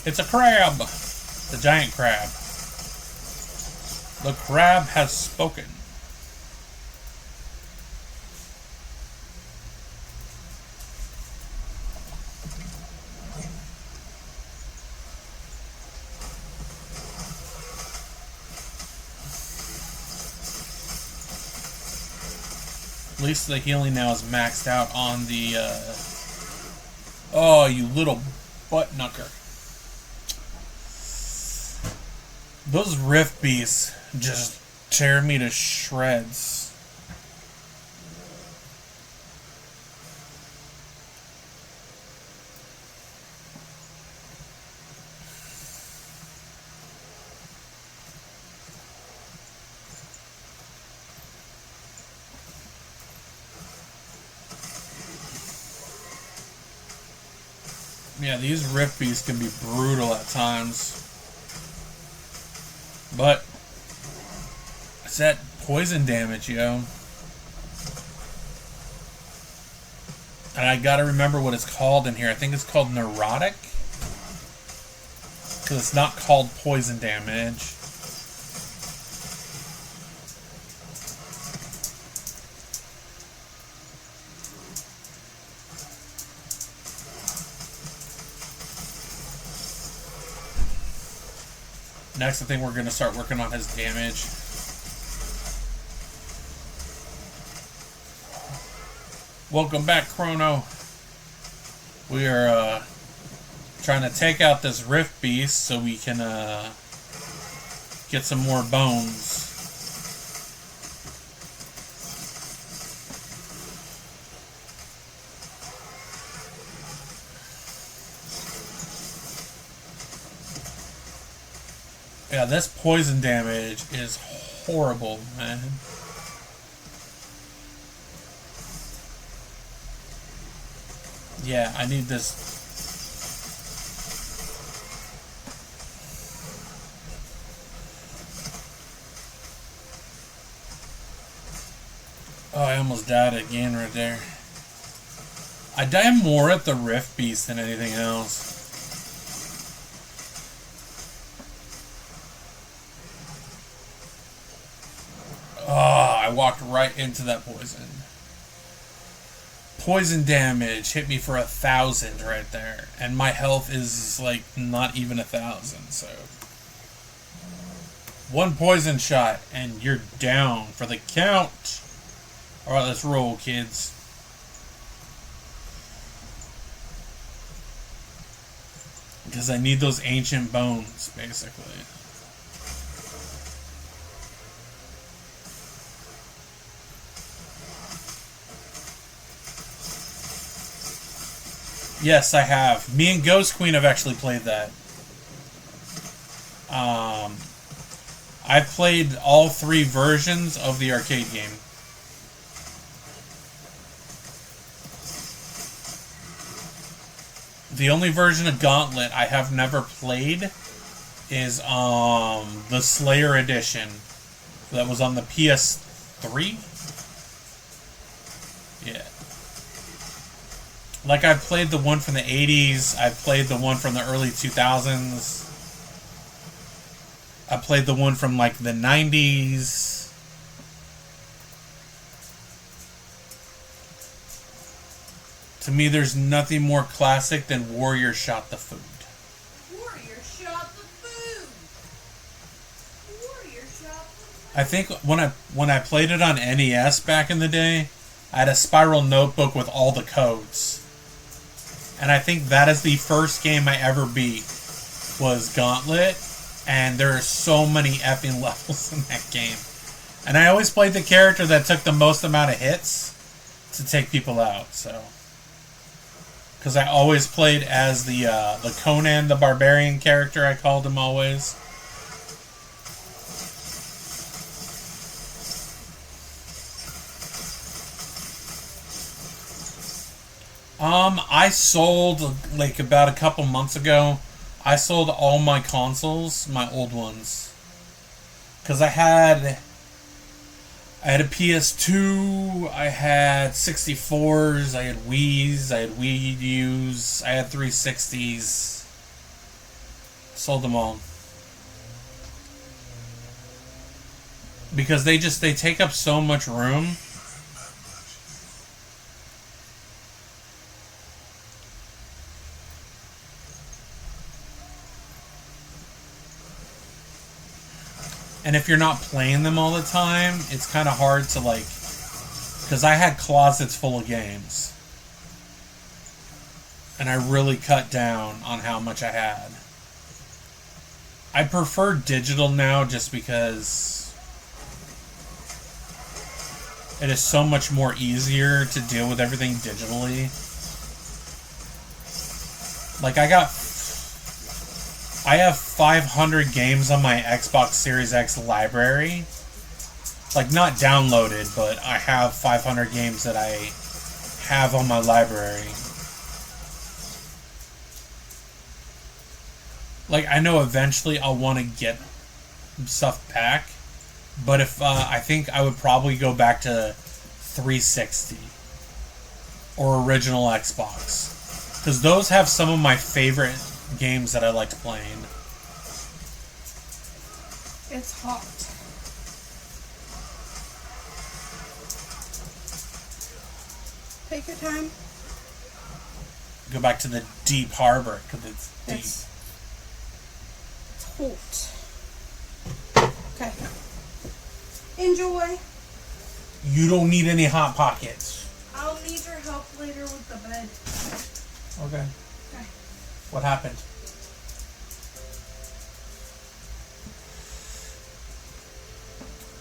It's a crab! The giant crab. The crab has spoken. At least the healing now is maxed out on the, Oh, you little butt knucker. Those rift beasts just tear me to shreds. Yeah, these rift beasts can be brutal at times. But it's that poison damage, yo. And I gotta remember what it's called in here. I think it's called neurotic. Because it's not called poison damage. Next, I think we're going to start working on his damage. Welcome back, Chrono. We are trying to take out this rift beast so we can get some more bones. Yeah, this poison damage is horrible, man. Yeah, I need this. Oh, I almost died again right there. I die more at the Rift Beast than anything else. Oh, I walked right into that poison. Poison damage hit me for 1,000 right there. And my health is like not even 1,000, so. One poison shot and you're down for the count. Alright, let's roll, kids. Because I need those ancient bones, basically. Yes, I have. Me and Ghost Queen have actually played that. I've played all 3 versions of the arcade game. The only version of Gauntlet I have never played is the Slayer edition. that was on the PS3. Yeah. Like, I've played the one from the 80s. I've played the one from the early 2000s. I played the one from, like, the 90s. To me, there's nothing more classic than Warrior Shot the Food. Warrior shot the food. Warrior shot the food. I think when I played it on NES back in the day, I had a spiral notebook with all the codes. And I think that is the first game I ever beat, was Gauntlet. And there are so many effing levels in that game. And I always played the character that took the most amount of hits to take people out, so... Because I always played as the Conan the Barbarian character, I called him always. I sold, like, about a couple months ago, I sold all my consoles, my old ones. Because I had a PS2, I had 64s, I had Wii's, I had Wii U's, I had 360s. Sold them all. Because they take up so much room. And if you're not playing them all the time, it's kind of hard to, like... Because I had closets full of games. And I really cut down on how much I had. I prefer digital now just because... it is so much more easier to deal with everything digitally. Like, I have 500 games on my Xbox Series X library. Like, not downloaded, but I have 500 games that I have on my library. Like, I know eventually I'll want to get stuff back, but if I think I would probably go back to 360 or original Xbox, because those have some of my favorite games that I liked playing. It's hot. Take your time. Go back to the deep harbor because it's deep. It's hot. Okay. Enjoy. You don't need any hot pockets. I'll need your help later with the bed. Okay. Okay. What happened?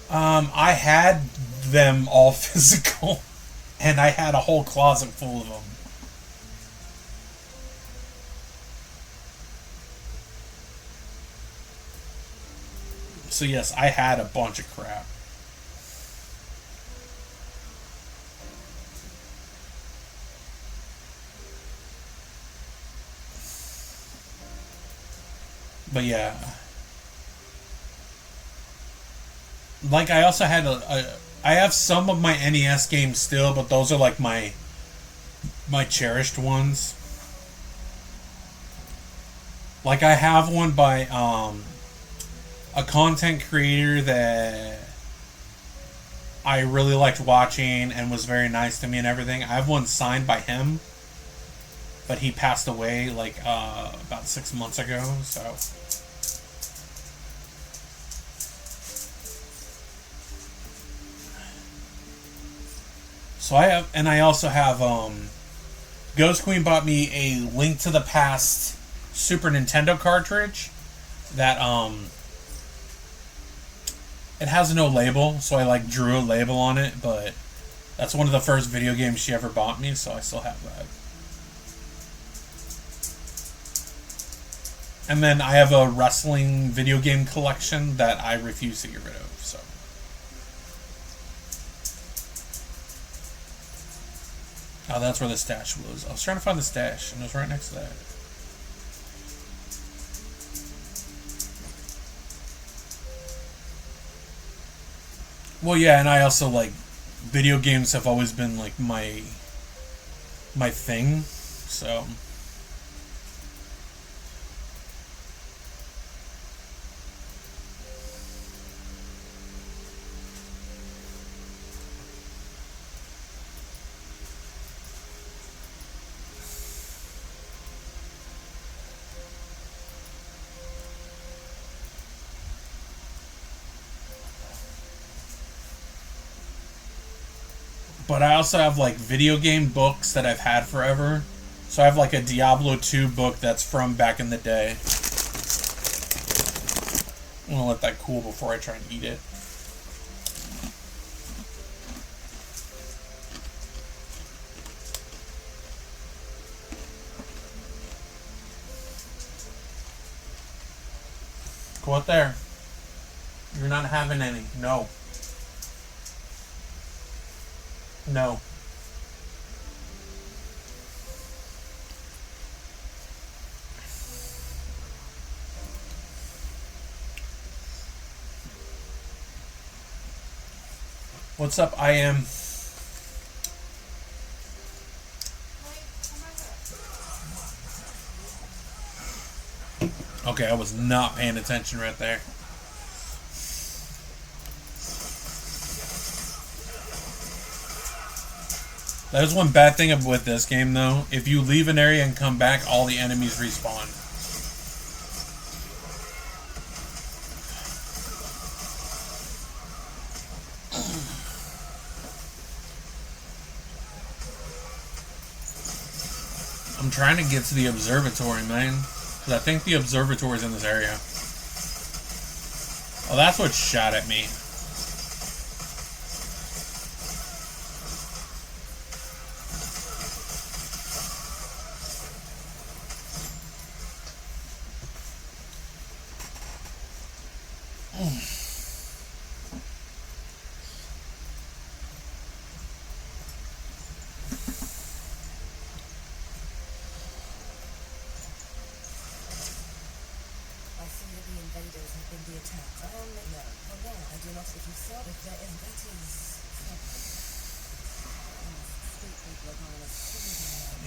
I had them all physical, and I had a whole closet full of them. So yes, I had a bunch of crap. But yeah. Like, I also had I have some of my NES games still, but those are like my cherished ones. Like, I have one by a content creator that I really liked watching and was very nice to me and everything. I have one signed by him, but he passed away like about 6 months ago, so... So I also have, Ghost Queen bought me a Link to the Past Super Nintendo cartridge that, it has no label, so I, like, drew a label on it, but that's one of the first video games she ever bought me, so I still have that. And then I have a wrestling video game collection that I refuse to get rid of, so... Oh, that's where the stash was. I was trying to find the stash, and it was right next to that. Well, yeah, and I also like video games have always been like my thing. So but I also have like video game books that I've had forever. So I have like a Diablo 2 book that's from back in the day. I'm gonna let that cool before I try and eat it. Go out there. You're not having any. No. No. What's up, I am? Okay, I was not paying attention right there. That is one bad thing with this game, though. If you leave an area and come back, all the enemies respawn. I'm trying to get to the observatory, man. Because I think the observatory is in this area. Oh, that's what shot at me.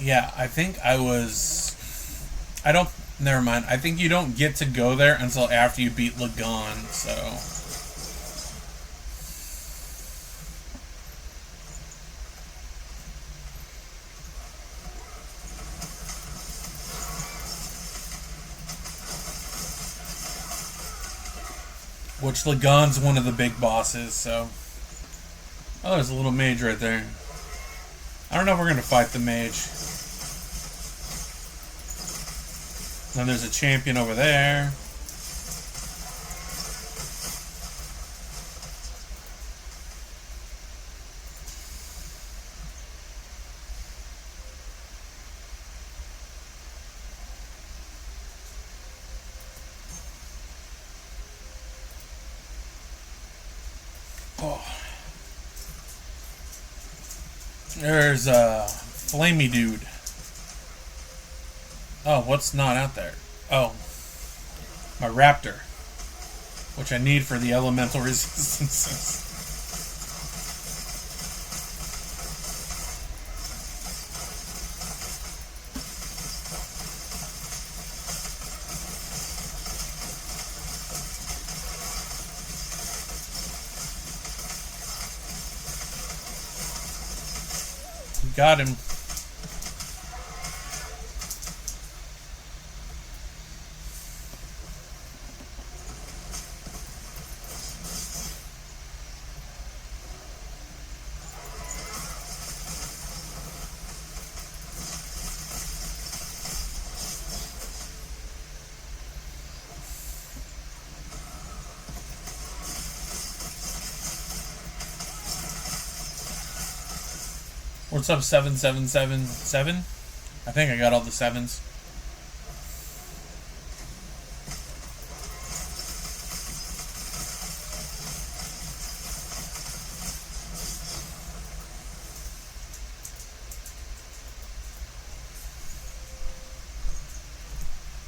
Yeah, I think I was... I don't... Never mind. I think you don't get to go there until after you beat Lagon, so... Which Lagon's one of the big bosses, so... Oh, there's a little mage right there. I don't know if we're going to fight the mage. Then there's a champion over there. Oh. There's a flamey dude. Oh, what's not out there? Oh, my raptor, which I need for the elemental resistances. Got him. What's up, 7777? I think I got all the sevens.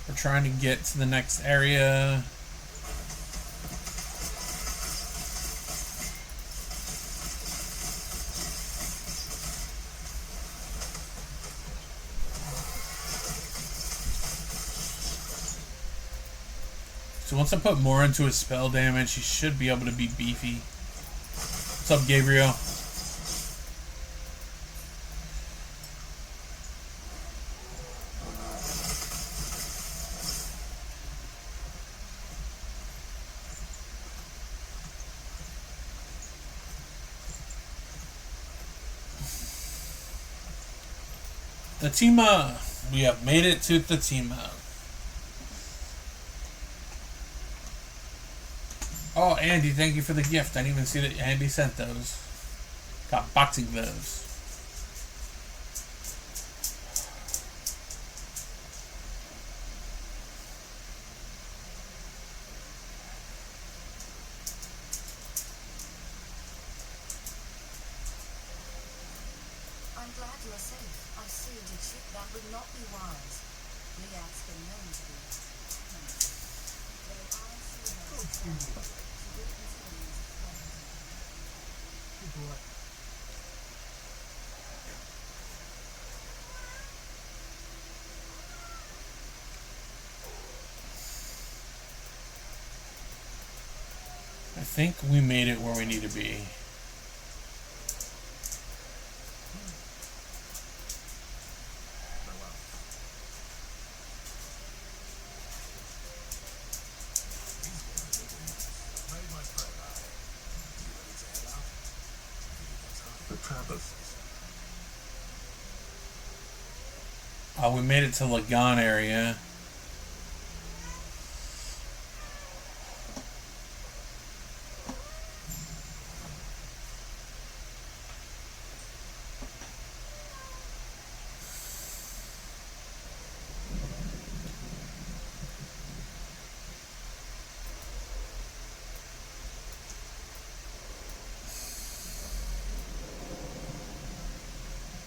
We're trying to get to the next area. So once I put more into his spell damage, he should be able to be beefy. What's up, Gabriel? The Tima, we have made it to the Tima. Oh, Andy, thank you for the gift. I didn't even see that Andy sent those. Got boxing gloves. I'm glad you are safe. I see, did you? That would not be wise. Liat's been known to be. Though I see her as she would consider me as a friend. I think we made it where we need to be. The trappers. We made it to Lagan area.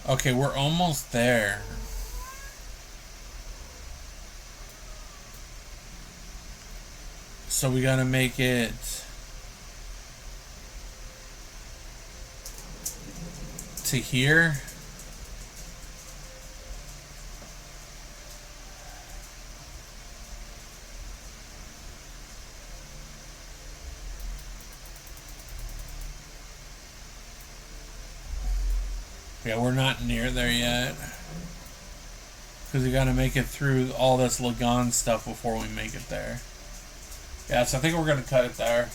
Okay, we're almost there. So we gotta make it to here. Yeah, we're not near there yet. Because we gotta make it through all this Lagan stuff before we make it there. Yeah, so I think we're gonna cut it there.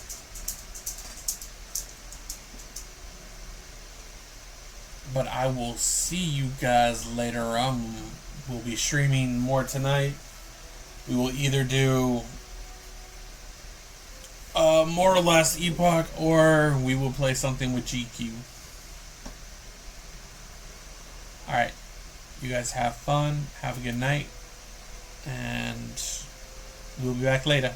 But I will see you guys later on. We'll be streaming more tonight. We will either do more or less Epoch, or we will play something with GQ. Alright, you guys have fun, have a good night, and we'll be back later.